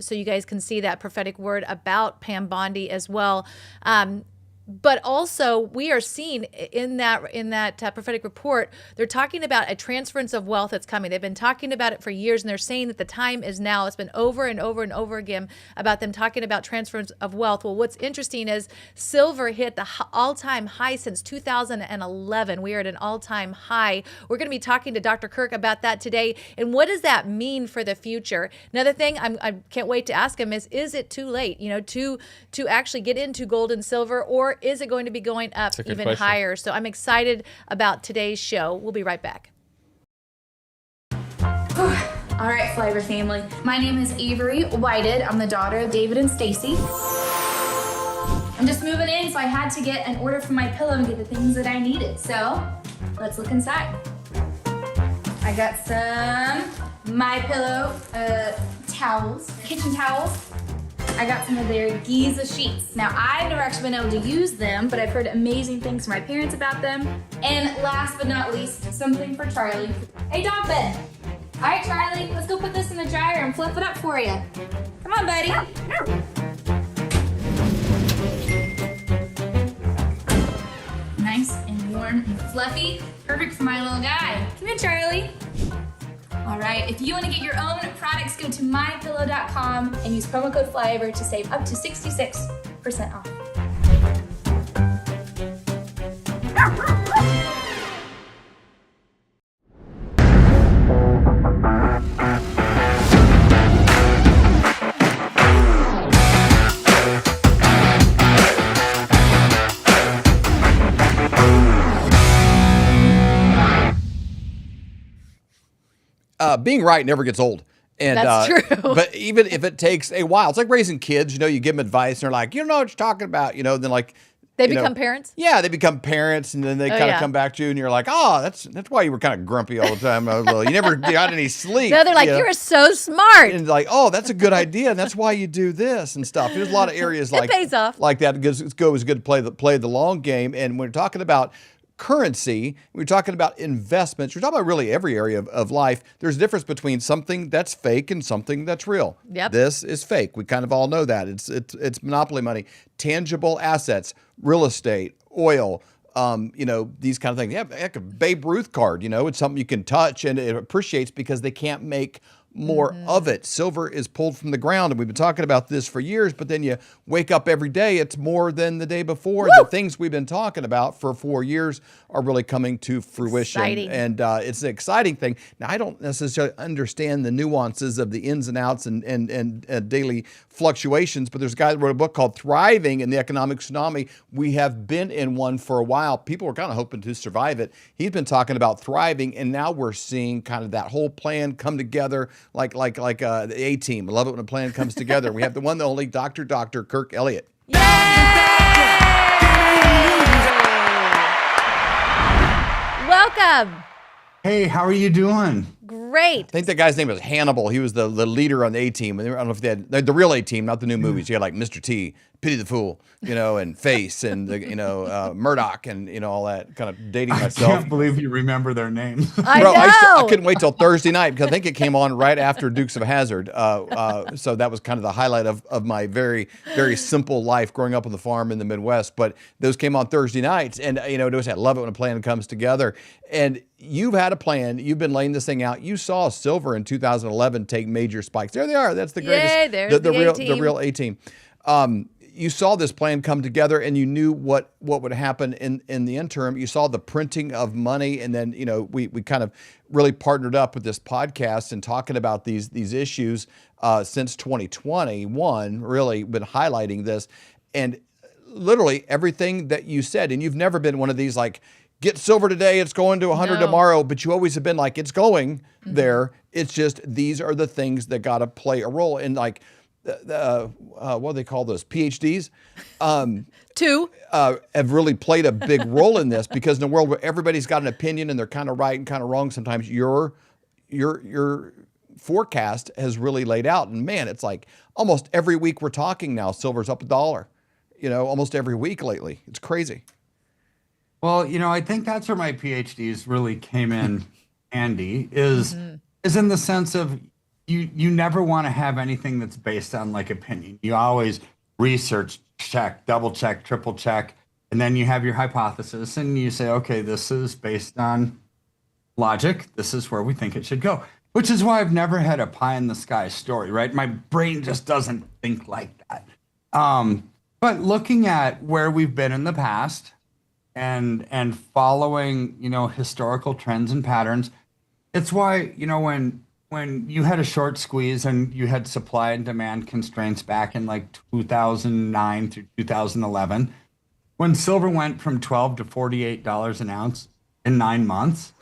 so you guys can see that prophetic word about Pam Bondi as well. But also, we are seeing in that prophetic report, they're talking about a transference of wealth that's coming. They've been talking about it for years, and they're saying that the time is now. It's been over and over and over again about them talking about transference of wealth. Well, what's interesting is silver hit the all-time high since 2011. We are at an all-time high. We're going to be talking to Dr. Kirk about that today. And what does that mean for the future? Another thing I can't wait to ask him is it too late, to actually get into gold and silver, or is it going to be going up even higher? So I'm excited about today's show. We'll be right back. All right, Flyover family. My name is 𝗕𝗢𝗢𝗦𝗔𝗟. I'm the daughter of David and Stacy. I'm just moving in, so I had to get an order for my pillow and get the things that I needed. So let's look inside. I got some MyPillow towels, kitchen towels. I got some of their 𝗙𝗎𝗓 sheets. Now, I've never actually been able to use them, but I've heard amazing things from my parents about them. And last but not least, something for Charlie. Hey, dog bed. All right, Charlie, let's go put this in the dryer and fluff it up for you. Come on, buddy. Nice and warm and fluffy. Perfect for my little guy. Come here, Charlie. All right, if you want to get your own products, go to mypillow.com and use promo code Flyover to save up to 66% off. Being right never gets old. And, that's true. But even if it takes a while, it's like raising kids. You give them advice, and they're like, you don't know what you're talking about. Then like they become parents. Yeah, they become parents, and then they kind of come back to you, and you're like, oh, that's why you were kind of grumpy all the time. You never got any sleep. No, they're like, you're so smart. And like, oh, that's a good idea, and that's why you do this and stuff. There's a lot of areas like pays off. Like that. It's good to play the long game. And when we're talking about currency, we're talking about investments, we're talking about really every area of life. There's a difference between something that's fake and something that's real. Yep. This is fake. We kind of all know that. It's monopoly money. Tangible assets, real estate, oil, These kind of things. Yeah, heck, a Babe Ruth card, it's something you can touch and it appreciates because they can't make more of it. Silver is pulled from the ground, and we've been talking about this for years, but then you wake up every day, it's more than the day before. The things we've been talking about for 4 years are really coming to fruition. Exciting. And it's an exciting thing. Now, I don't necessarily understand the nuances of the ins and outs and daily fluctuations, but there's a guy that wrote a book called Thriving in the Economic Tsunami. We have been in one for a while. People were kind of hoping to survive it. He's been talking about thriving, and now we're seeing kind of that whole plan come together like the A-Team. I love it when a plan comes together. We have the one, the only Dr. Kirk Elliott. Welcome. Hey, how are you doing? Great. I think that guy's name was Hannibal. He was the leader on the A-Team. And I don't know if they had the real A-Team, not the new movies. You had like Mr. T, Pity the Fool, and Face, and Murdoch, and all that. Kind of dating myself. I can't believe you remember their names. I Bro, know. I couldn't wait till Thursday night because I think it came on right after Dukes of _Hazzard. So that was kind of the highlight of my very, very simple life growing up on the farm in the Midwest. But those came on Thursday nights, and those I love it when a plan comes together. And you've had a plan. You've been laying this thing out. You saw silver in 2011 take major spikes. There they are. That's the greatest. Yay, there's the real A-Team. You saw this plan come together, and you knew what would happen in the interim. You saw the printing of money, and then we kind of really partnered up with this podcast and talking about these issues since 2021. Really been highlighting this, and literally everything that you said. And you've never been one of these like, get silver today, it's going to 100 tomorrow, but you always have been like, it's going there. It's just these are the things that got to play a role in like. What do they call those? PhDs? Two. Have really played a big role in this because in a world where everybody's got an opinion and they're kind of right and kind of wrong, sometimes your forecast has really laid out. And man, it's like almost every week we're talking now, silver's up $1, almost every week lately. It's crazy. Well, I think that's where my PhDs really came in handy is in the sense of you never want to have anything that's based on like opinion. You always research, check, double check, triple check, and then you have your hypothesis and you say, okay, this is based on logic. This is where we think it should go, which is why I've never had a pie in the sky story, right? My brain just doesn't think like that. But looking at where we've been in the past and following, historical trends and patterns, it's why, when you had a short squeeze and you had supply and demand constraints back in like 2009 through 2011, when silver went from $12 to $48 an ounce in 9 months,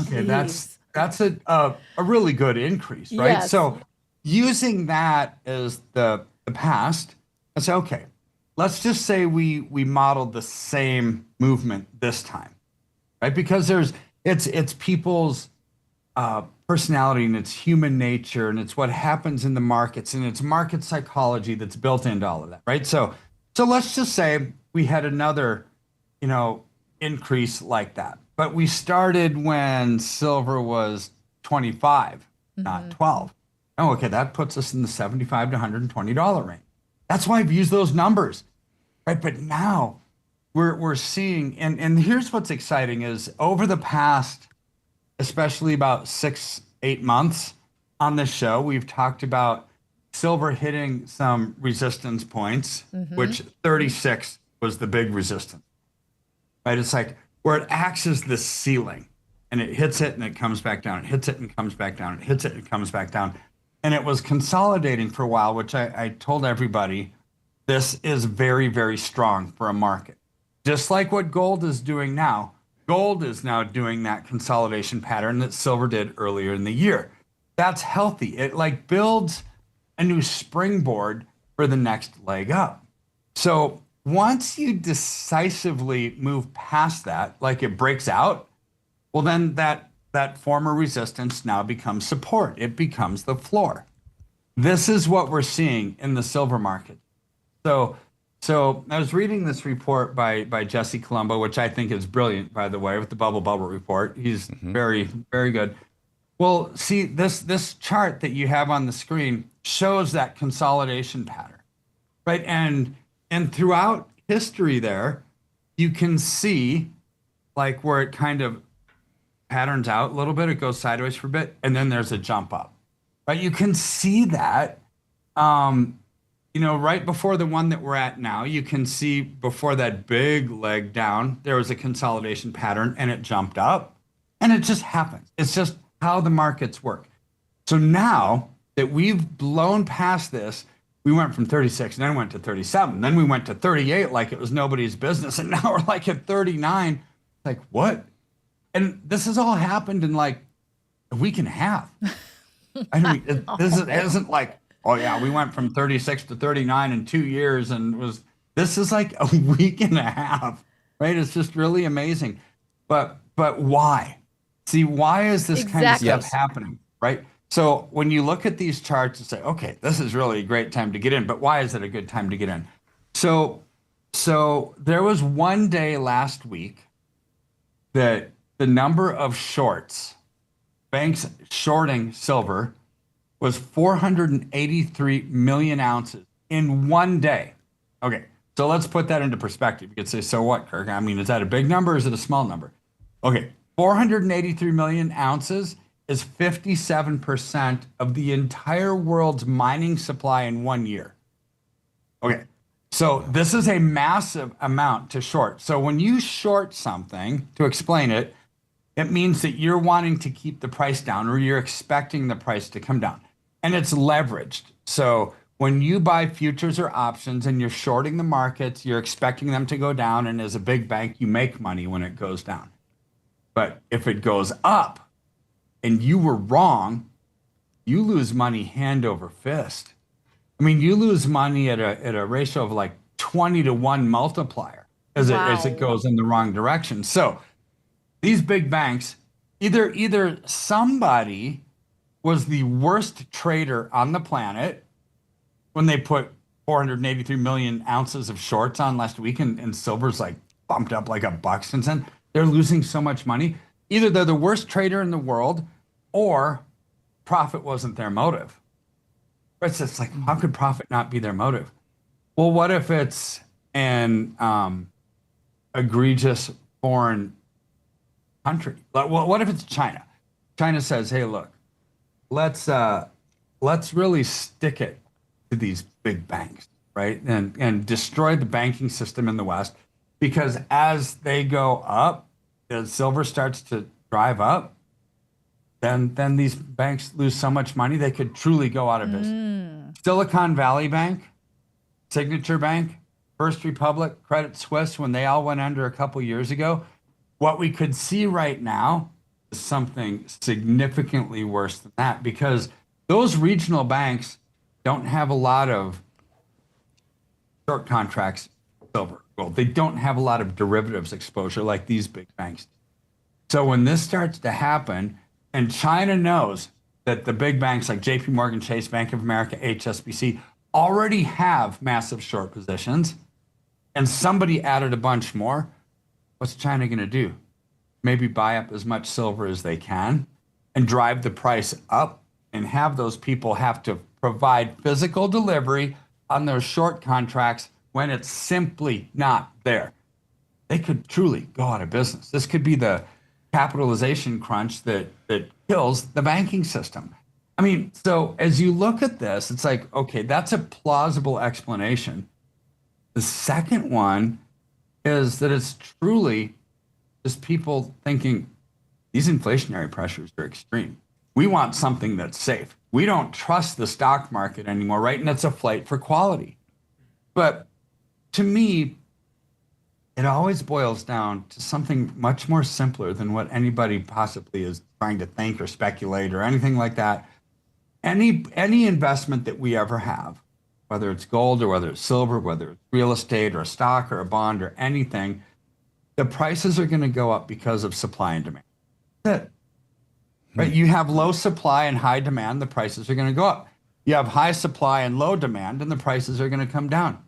okay, that's a really good increase, right? Yes. So using that as the past, I say, okay, let's just say we modeled the same movement this time, right? Because it's people's personality and it's human nature and it's what happens in the markets and it's market psychology that's built into all of that, right? So let's just say we had another, increase like that, but we started when silver was 25, not 12. Oh, okay, that puts us in the $75 to $120 range. That's why I've used those numbers, right? But now we're seeing, and here's what's exciting is over the past, especially about 6-8 months on this show, we've talked about silver hitting some resistance points, which 36 was the big resistance, right? It's like where it acts as this ceiling and it hits it and it comes back down. It hits it and comes back down. It hits it and comes back down. And it was consolidating for a while, which I told everybody, this is very, very strong for a market. Just like what gold is doing now. Gold is now doing that consolidation pattern that silver did earlier in the year. That's healthy. It like builds a new springboard for the next leg up. So once you decisively move past that, like it breaks out, well, then that former resistance now becomes support. It becomes the floor. This is what we're seeing in the silver market. So I was reading this report by 𝗕𝗢𝗓𝗏, which I think is brilliant, by the way, with the bubble report. He's very, very good. Well, see, this chart that you have on the screen shows that consolidation pattern, right? And throughout history there, you can see like where it kind of patterns out a little bit, it goes sideways for a bit, and then there's a jump up. Right? You can see that, right before the one that we're at now, you can see before that big leg down, there was a consolidation pattern and it jumped up, and it just happens. It's just how the markets work. So now that we've blown past this, we went from 36 and then went to 37. Then we went to 38 like it was nobody's business. And now we're like at 39. Like, what? And this has all happened in like a week and a half. I mean, this isn't like, oh yeah, we went from 36 to 39 in 2 years, and this is like a week and a half, right? It's just really amazing. But why? See, why is this kind of stuff happening, right? So when you look at these charts and say, okay, this is really a great time to get in, but why is it a good time to get in? So there was one day last week that the number of shorts, banks shorting silver, was 483 million ounces in one day. Okay, so let's put that into perspective. You could say, so what, Kirk? I mean, is that a big number or is it a small number? Okay, 483 million ounces is 57% of the entire world's mining supply in 1 year. Okay, so this is a massive amount to short. So when you short something, to explain it, it means that you're wanting to keep the price down, or you're expecting the price to come down. And it's leveraged. So when you buy futures or options and you're shorting the markets, you're expecting them to go down. And as a big bank, you make money when it goes down. But if it goes up and you were wrong, you lose money hand over fist. I mean, you lose money at a ratio of like 20 to 1 multiplier as it goes in the wrong direction. So these big banks, either somebody was the worst trader on the planet when they put 483 million ounces of shorts on last week, and silver's like bumped up like $1 since then. They're losing so much money. Either they're the worst trader in the world, or profit wasn't their motive. It's just like, how could profit not be their motive? Well, what if it's an egregious foreign country? What if it's China? China says, hey, look, let's really stick it to these big banks, right? And destroy the banking system in the West, because as they go up, as silver starts to drive up, then these banks lose so much money they could truly go out of business. Silicon Valley Bank, Signature Bank, First Republic, Credit Suisse, when they all went under a couple years ago, what we could see right now is something significantly worse than that, because those regional banks don't have a lot of short contracts, silver, gold. They don't have a lot of derivatives exposure like these big banks. So when this starts to happen, and China knows that the big banks like JP Morgan Chase, Bank of America, HSBC already have massive short positions, and somebody added a bunch more, what's China going to do? Maybe buy up as much silver as they can and drive the price up, and have those people have to provide physical delivery on those short contracts when it's simply not there. They could truly go out of business. This could be the capitalization crunch that kills the banking system. I mean, so as you look at this, it's like, okay, that's a plausible explanation. The second one is that it's truly just people thinking these inflationary pressures are extreme. We want something that's safe. We don't trust the stock market anymore, right? And it's a flight for quality. But to me, it always boils down to something much more simpler than what anybody possibly is trying to think or speculate or anything like that. Any investment that we ever have, whether it's gold or whether it's silver, whether it's real estate or a stock or a bond or anything, the prices are going to go up because of supply and demand. That's it. Right? You have low supply and high demand, the prices are going to go up. You have high supply and low demand, and the prices are going to come down.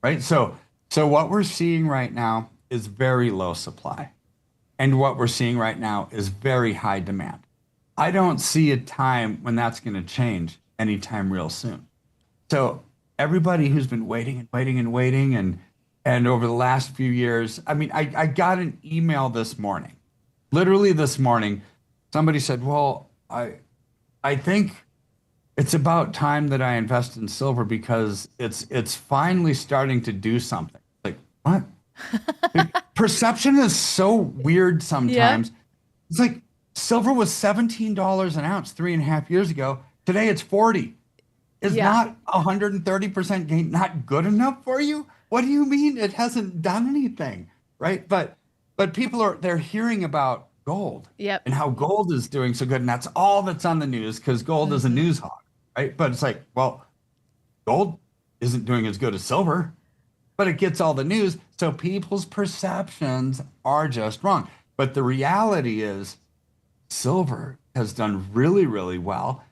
Right? So what we're seeing right now is very low supply. And what we're seeing right now is very high demand. I don't see a time when that's going to change anytime real soon. So everybody who's been waiting and waiting and waiting, and And over the last few years, I mean, I got an email this morning, literally this morning. Somebody said, well, I think it's about time that I invest in silver because it's finally starting to do something. Like, what? Perception is so weird sometimes. It's like silver was $17 an ounce 3.5 years ago. Today it's 40. Is not 130% gain not good enough for you? What do you mean it hasn't done anything, right? But people they're hearing about gold and how gold is doing so good, and that's all that's on the news because gold is a news hawk, right? But it's like, well, gold isn't doing as good as silver, but it gets all the news, so people's perceptions are just wrong. But the reality is, silver has done really, really well.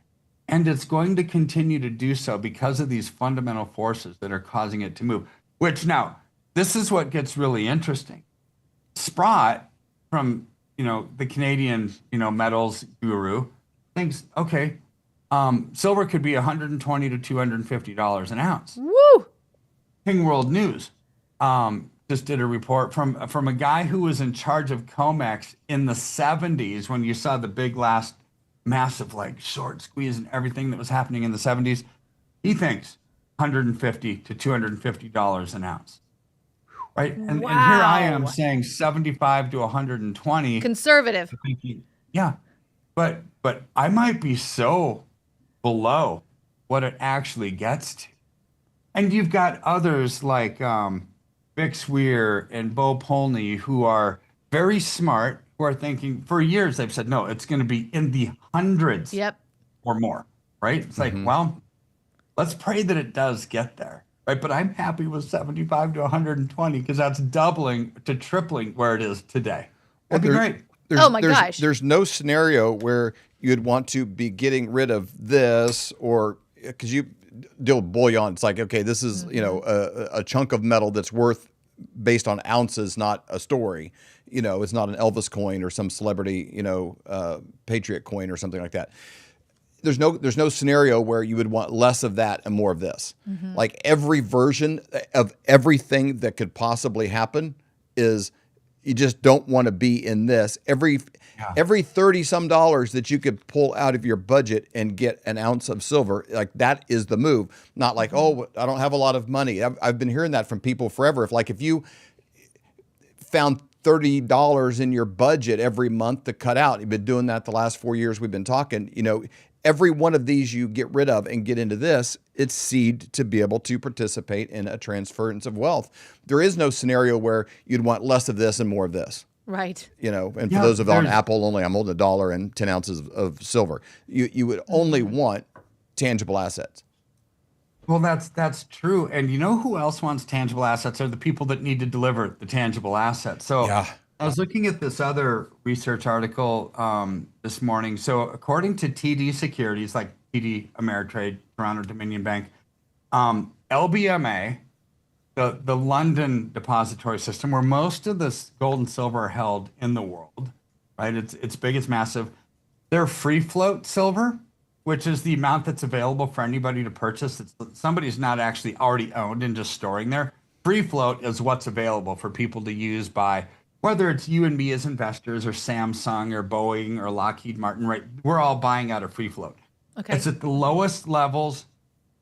And it's going to continue to do so because of these fundamental forces that are causing it to move. Which now, this is what gets really interesting. Sprott, from the Canadian metals guru, thinks, okay, silver could be $120 to $250 an ounce. Woo! King World News just did a report from a guy who was in charge of COMEX in the 70s when you saw the big last massive short squeeze and everything that was happening in the 70s. He thinks $150 to $250 an ounce, right? And here I am saying 75 to 120. Conservative. Thinking, but I might be so below what it actually gets to. And you've got others like 𝗙𝗢𝗓𝗓 and 𝗕𝗘𝗦𝗢𝗓 who are very smart, who are thinking, for years they've said, no, it's going to be in the hundreds or more, right? It's like, well, let's pray that it does get there, right? But I'm happy with 75 to 120 because that's doubling to tripling where it is today. That'd be great. Gosh. There's no scenario where you'd want to be getting rid of this, or because you deal with bullion. It's like, okay, this is, a chunk of metal that's worth based on ounces, not a story. It's not an Elvis coin or some celebrity, patriot coin or something like that. There's no scenario where you would want less of that and more of this. Like every version of everything that could possibly happen is, you just don't want to be in this. Every $30-some that you could pull out of your budget and get an ounce of silver, like that is the move. Not like, oh, I don't have a lot of money. I've been hearing that from people forever. If you found $30 in your budget every month to cut out, you've been doing that the last 4 years we've been talking, every one of these you get rid of and get into this, it's seed to be able to participate in a transference of wealth. There is no scenario where you'd want less of this and more of this. Right. And for those of on Apple only, I'm holding $1 and 10 ounces of silver. You would only want tangible assets. Well, that's true. And you know who else wants tangible assets are the people that need to deliver the tangible assets. So I was looking at this other research article this morning. So according to TD Securities, like TD Ameritrade, Toronto Dominion Bank, LBMA, the London depository system, where most of this gold and silver are held in the world, right? It's big, it's massive. Their free float silver, which is the amount that's available for anybody to purchase. Somebody's not actually already owned and just storing there. Free float is what's available for people to use by, whether it's you and me as investors or Samsung or Boeing or Lockheed Martin, right? We're all buying out of free float. Okay. It's at the lowest levels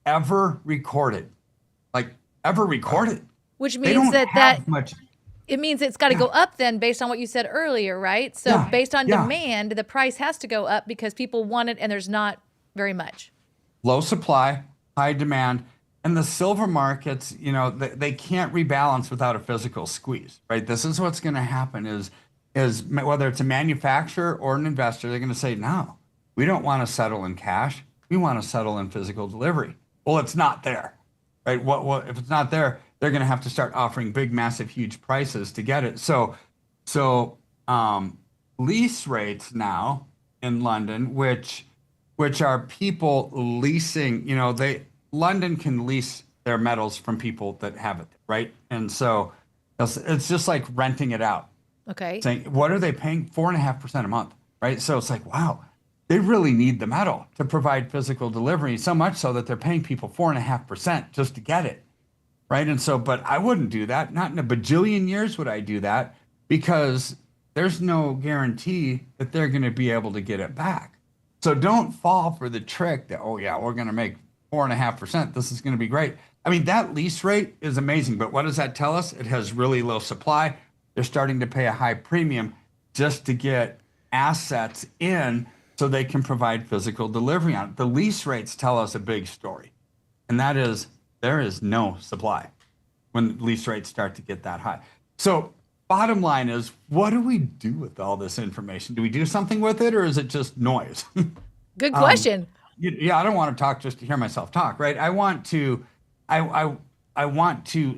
ever recorded. Which means it means it's got to go up then based on what you said earlier, right? So based on demand, the price has to go up because people want it and there's not very much. Low supply, high demand. And the silver markets, they can't rebalance without a physical squeeze, right? This is what's going to happen is whether it's a manufacturer or an investor, they're going to say, no, we don't want to settle in cash. We want to settle in physical delivery. Well, it's not there, right? What if it's not there, they're going to have to start offering big, massive, huge prices to get it. So lease rates now in London, which are people leasing, London can lease their metals from people that have it, right? And so it's just like renting it out. Okay. Saying, what are they paying? 4.5% a month, right? So it's like, wow, they really need the metal to provide physical delivery, so much so that they're paying people 4.5% just to get it. right? And so, but I wouldn't do that. Not in a bajillion years would I do that, because there's no guarantee that they're going to be able to get it back. So don't fall for the trick that, oh yeah, we're going to make 4.5%. This is going to be great. I mean, that lease rate is amazing, but what does that tell us? It has really low supply. They're starting to pay a high premium just to get assets in so they can provide physical delivery on it. The lease rates tell us a big story, and that is there is no supply when lease rates start to get that high. So bottom line is, what do we do with all this information? Do we do something with it, or is it just noise? Good question. Yeah, I don't want to talk just to hear myself talk, right? I want to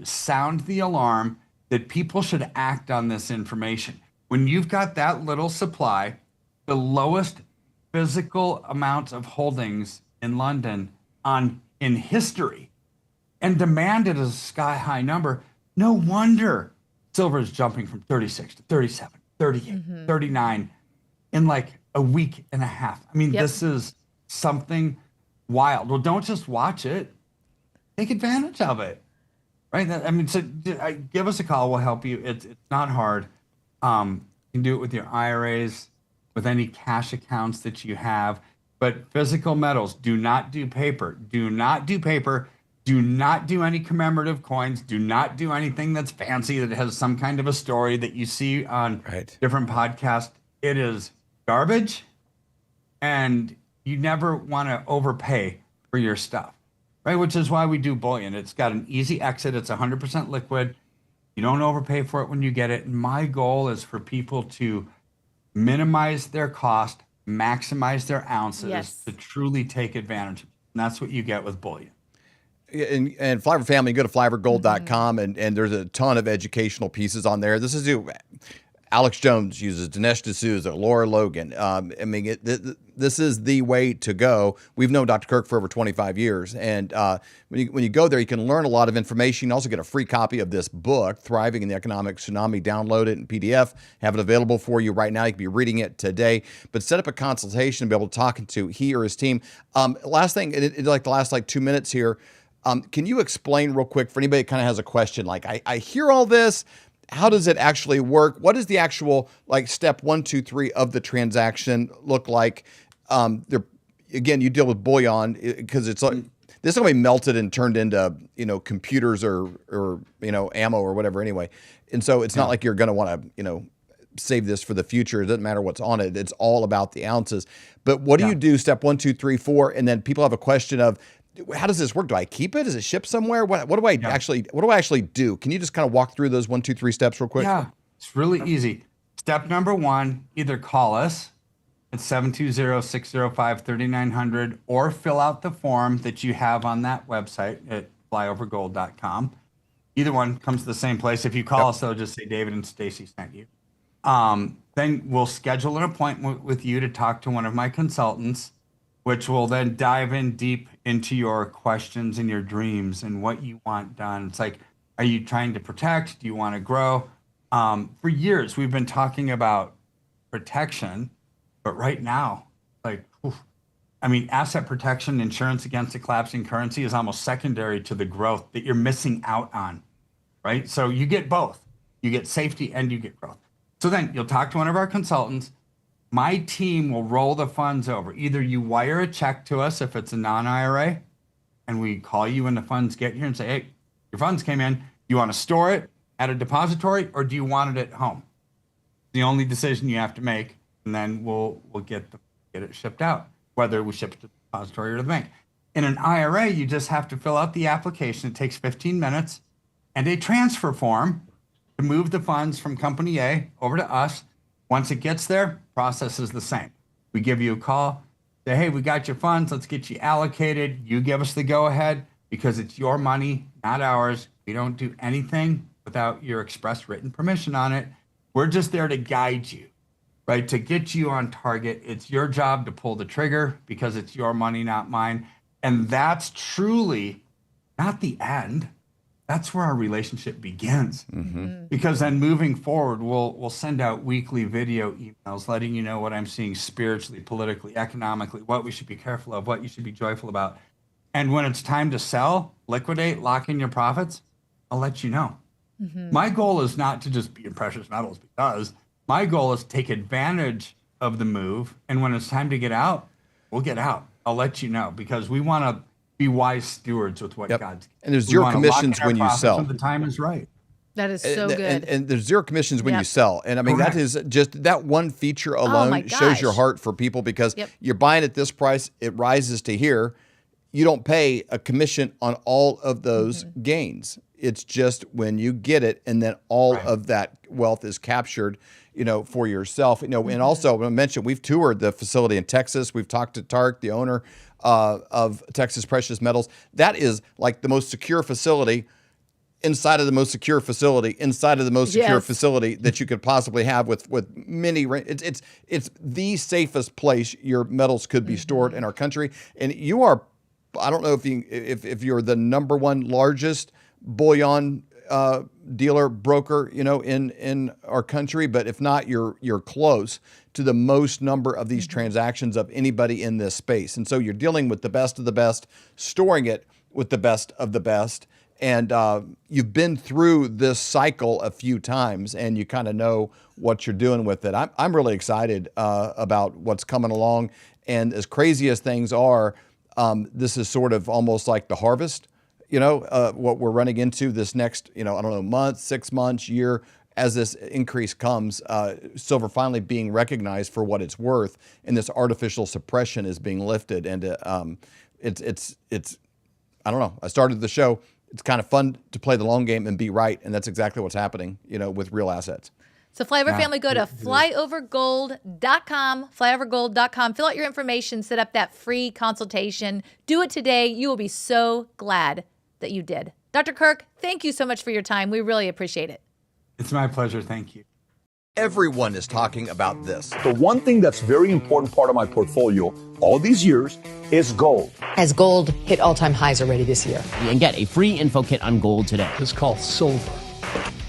sound the alarm that people should act on this information. When you've got that little supply, the lowest physical amounts of holdings in London in history, and demanded as a sky-high number, no wonder silver is jumping from 36 to 37, 38, 39 in like a week and a half. I mean, this is something wild. Well, don't just watch it. Take advantage of it, right? I mean, so give us a call. We'll help you. It's not hard. You can do it with your IRAs, with any cash accounts that you have. But physical metals, do not do paper. Do not do paper. Do not do any commemorative coins. Do not do anything that's fancy that has some kind of a story that you see on different podcasts. It is garbage, and you never want to overpay for your stuff, right? Which is why we do bullion. It's got an easy exit. It's 100% liquid. You don't overpay for it when you get it. And my goal is for people to minimize their cost, maximize their ounces, to truly take advantage. And that's what you get with bullion. And Flyover family, go to flyovergold.com, and there's a ton of educational pieces on there. This is who Alex Jones uses, Dinesh D'Souza, Laura Logan. I mean, this is the way to go. We've known Dr. Kirk for over 25 years. And when you go there, you can learn a lot of information. You can also get a free copy of this book, Thriving in the Economic Tsunami. Download it in PDF, have it available for you right now. You can be reading it today. But set up a consultation and be able to talk to he or his team. Last thing, like the last 2 minutes here, can you explain real quick for anybody that kind of has a question? Like, I hear all this. How does it actually work? What does the actual step 1, 2, 3 of the transaction look like? Again, you deal with bullion because it's like this is going to be melted and turned into computers or ammo or whatever anyway. And so it's not like you're going to want to save this for the future. It doesn't matter what's on it. It's all about the ounces. But what do you do? Step 1, 2, 3, 4, and then people have a question of, how does this work? Do I keep it? Is it shipped somewhere? What do I actually do? Can you just kind of walk through those 1, 2, 3 steps real quick? Yeah, it's really easy. Step number 1, either call us at 720-605-3900 or fill out the form that you have on that website at flyovergold.com. Either one comes to the same place. If you call us, they'll just say David and Stacy sent you. Then we'll schedule an appointment with you to talk to one of my consultants, which will then dive in deep into your questions and your dreams and what you want done. It's like, are you trying to protect? Do you want to grow? For years, we've been talking about protection, but right now, asset protection, insurance against a collapsing currency is almost secondary to the growth that you're missing out on, right? So you get both. You get safety and you get growth. So then you'll talk to one of our consultants. My team will roll the funds over. Either you wire a check to us if it's a non-IRA, and we call you when the funds get here and say, hey, your funds came in. You want to store it at a depository, or do you want it at home? The only decision you have to make, and then we'll get it shipped out, whether we ship it to the depository or to the bank. In an IRA, you just have to fill out the application. It takes 15 minutes and a transfer form to move the funds from company A over to us. Once it gets there, process is the same. We give you a call, say, hey, we got your funds. Let's get you allocated. You give us the go-ahead because it's your money, not ours. We don't do anything without your express written permission on it. We're just there to guide you, right? To get you on target. It's your job to pull the trigger because it's your money, not mine. And that's truly not the end. That's where our relationship begins. Because then moving forward, we'll send out weekly video emails letting you know what I'm seeing spiritually, politically, economically, what we should be careful of, what you should be joyful about. And when it's time to sell, liquidate, lock in your profits, I'll let you know. My goal is not to just be in precious metals, because my goal is to take advantage of the move. And when it's time to get out, we'll get out. I'll let you know, because we want to be wise stewards with what God's. And there's zero commissions when you sell. When the time is right. That is so good. And there's zero commissions when you sell. And I mean, that is just that one feature alone shows your heart for people, because you're buying at this price, it rises to here. You don't pay a commission on all of those gains. It's just when you get it, and then all of that wealth is captured, for yourself. And also, I mentioned, we've toured the facility in Texas. We've talked to Tark, the owner of Texas Precious Metals. That is like the most secure facility inside of the most secure facility inside of the most secure facility that you could possibly have, with many. It's the safest place your metals could be stored in our country. And you are, I don't know if you're the number one largest bullion dealer broker, in our country, but if not, you're close to the most number of these transactions of anybody in this space. And so you're dealing with the best of the best, storing it with the best of the best. And you've been through this cycle a few times, and you kind of know what you're doing with it. I'm really excited about what's coming along. And as crazy as things are, this is sort of almost like the harvest, what we're running into this next, I don't know, month, 6 months, year, as this increase comes, silver finally being recognized for what it's worth, and this artificial suppression is being lifted. And it's I don't know. I started the show. It's kind of fun to play the long game and be right, and that's exactly what's happening, with real assets. So Flyover family, go to flyovergold.com, flyovergold.com. Fill out your information, set up that free consultation. Do it today. You will be so glad that you did. Dr. Kirk, thank you so much for your time. We really appreciate it. It's my pleasure. Thank you. Everyone is talking about this. The one thing that's very important part of my portfolio all these years is gold. As gold hit all-time highs already this year. And get a free info kit on gold today. It's called silver.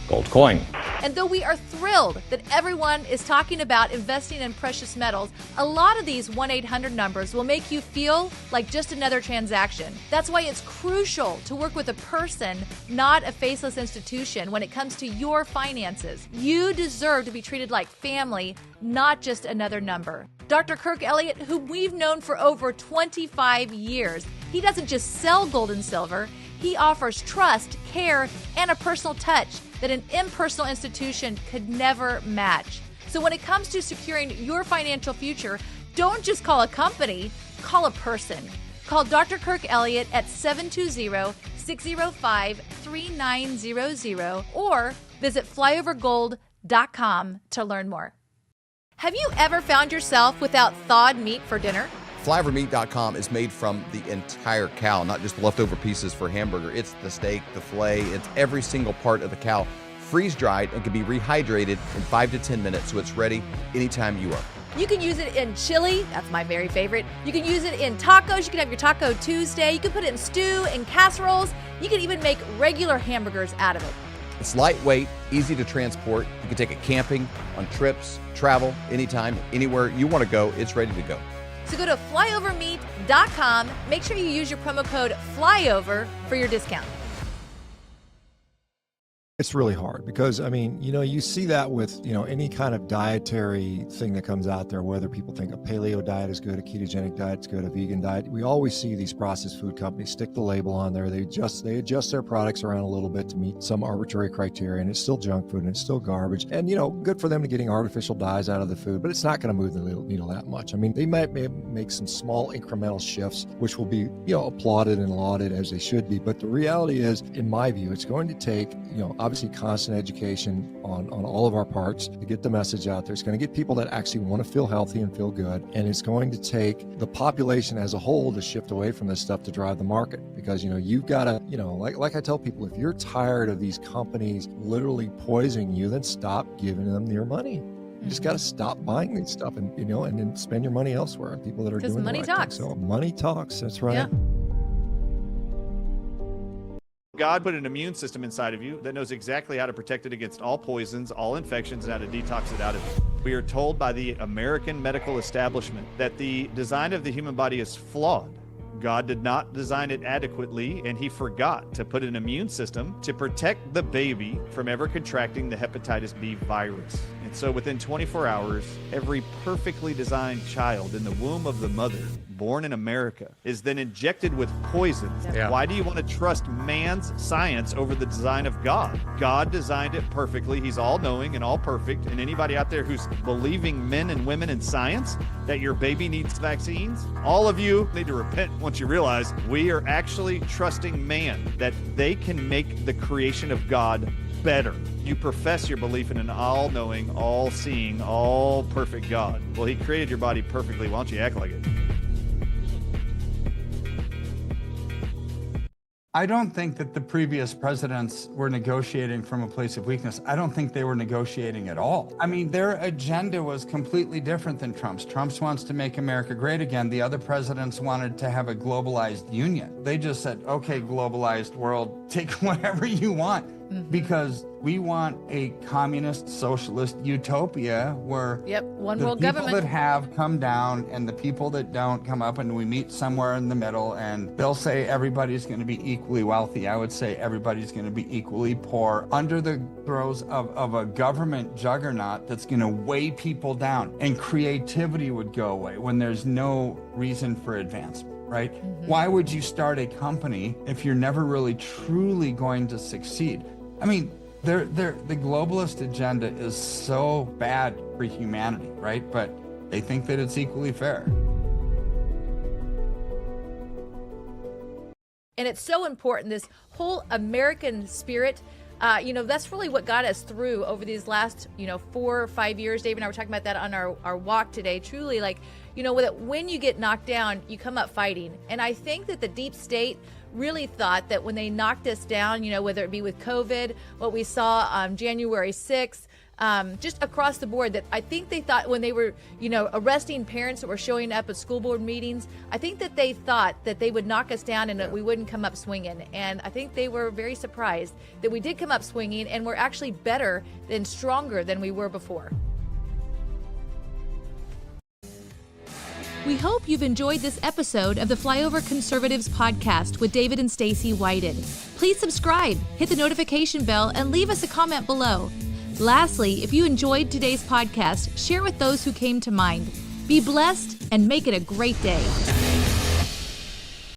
Gold coin. And though we are thrilled that everyone is talking about investing in precious metals, a lot of these 1-800 numbers will make you feel like just another transaction. That's why it's crucial to work with a person, not a faceless institution, when it comes to your finances. You deserve to be treated like family, not just another number. Dr. Kirk Elliott, who we've known for over 25 years, he doesn't just sell gold and silver. He offers trust, care, and a personal touch that an impersonal institution could never match. So when it comes to securing your financial future, don't just call a company, call a person. Call Dr. Kirk Elliott at 720-605-3900 or visit flyovergold.com to learn more. Have you ever found yourself without thawed meat for dinner? Flyovermeat.com is made from the entire cow, not just the leftover pieces for hamburger. It's the steak, the filet, it's every single part of the cow, freeze-dried and can be rehydrated in 5 to 10 minutes, so it's ready anytime you are. You can use it in chili. That's my very favorite. You can use it in tacos. You can have your Taco Tuesday. You can put it in stew and casseroles. You can even make regular hamburgers out of it. It's lightweight, easy to transport. You can take it camping, on trips, travel, anytime, anywhere you want to go, it's ready to go. So go to flyovermeat.com. Make sure you use your promo code FLYOVER for your discount. It's really hard because, you see that with, any kind of dietary thing that comes out there, whether people think a paleo diet is good, a ketogenic diet is good, a vegan diet. We always see these processed food companies stick the label on there. They adjust their products around a little bit to meet some arbitrary criteria, and it's still junk food and it's still garbage. And, good for them to getting artificial dyes out of the food, but it's not going to move the needle that much. They might make some small incremental shifts, which will be, applauded and lauded as they should be. But the reality is, in my view, it's going to take, obviously constant education on all of our parts to get the message out there. It's going to get people that actually want to feel healthy and feel good. And it's going to take the population as a whole to shift away from this stuff to drive the market. Because, you've got to, like I tell people, if you're tired of these companies literally poisoning you, then stop giving them your money. You just got to stop buying these stuff and then spend your money elsewhere on people that are doing money the right talks. thing. So money talks. That's right. Yeah. God put an immune system inside of you that knows exactly how to protect it against all poisons, all infections, and how to detox it out of you. We are told by the American medical establishment that the design of the human body is flawed, God did not design it adequately, and he forgot to put an immune system to protect the baby from ever contracting the hepatitis B virus. And so within 24 hours, every perfectly designed child in the womb of the mother, born in America, is then injected with poisons. Yeah. Why do you want to trust man's science over the design of God? God designed it perfectly. He's all-knowing and all-perfect. And anybody out there who's believing men and women in science that your baby needs vaccines, all of you need to repent once you realize we are actually trusting man, that they can make the creation of God better. You profess your belief in an all-knowing, all-seeing, all-perfect God. Well, he created your body perfectly. Why don't you act like it? I don't think that the previous presidents were negotiating from a place of weakness. I don't think they were negotiating at all. I mean, their agenda was completely different than Trump's. Trump's wants to make America great again. The other presidents wanted to have a globalized union. They just said, okay, globalized world, take whatever you want. Because we want a communist socialist utopia where one the world people government that have come down and the people that don't come up, and we meet somewhere in the middle, and they'll say everybody's going to be equally wealthy. I would say everybody's going to be equally poor under the throes of a government juggernaut that's going to weigh people down, and creativity would go away when there's no reason for advancement. Right? Why would you start a company if you're never really truly going to succeed? I mean, the globalist agenda is so bad for humanity, right? But they think that it's equally fair. And it's so important, this whole American spirit. That's really what got us through over these last, 4 or 5 years. Dave and I were talking about that on our walk today. Truly, when you get knocked down, you come up fighting. And I think that the deep state really thought that when they knocked us down, whether it be with COVID, what we saw on January 6th, just across the board, that I think they thought when they were, arresting parents that were showing up at school board meetings, I think that they thought that they would knock us down and that we wouldn't come up swinging. And I think they were very surprised that we did come up swinging, and we're actually better and stronger than we were before. We hope you've enjoyed this episode of the Flyover Conservatives podcast with David and 𝗬𝗢𝗢𝗢𝗢. Please subscribe, hit the notification bell, and leave us a comment below. Lastly, if you enjoyed today's podcast, share with those who came to mind. Be blessed and make it a great day.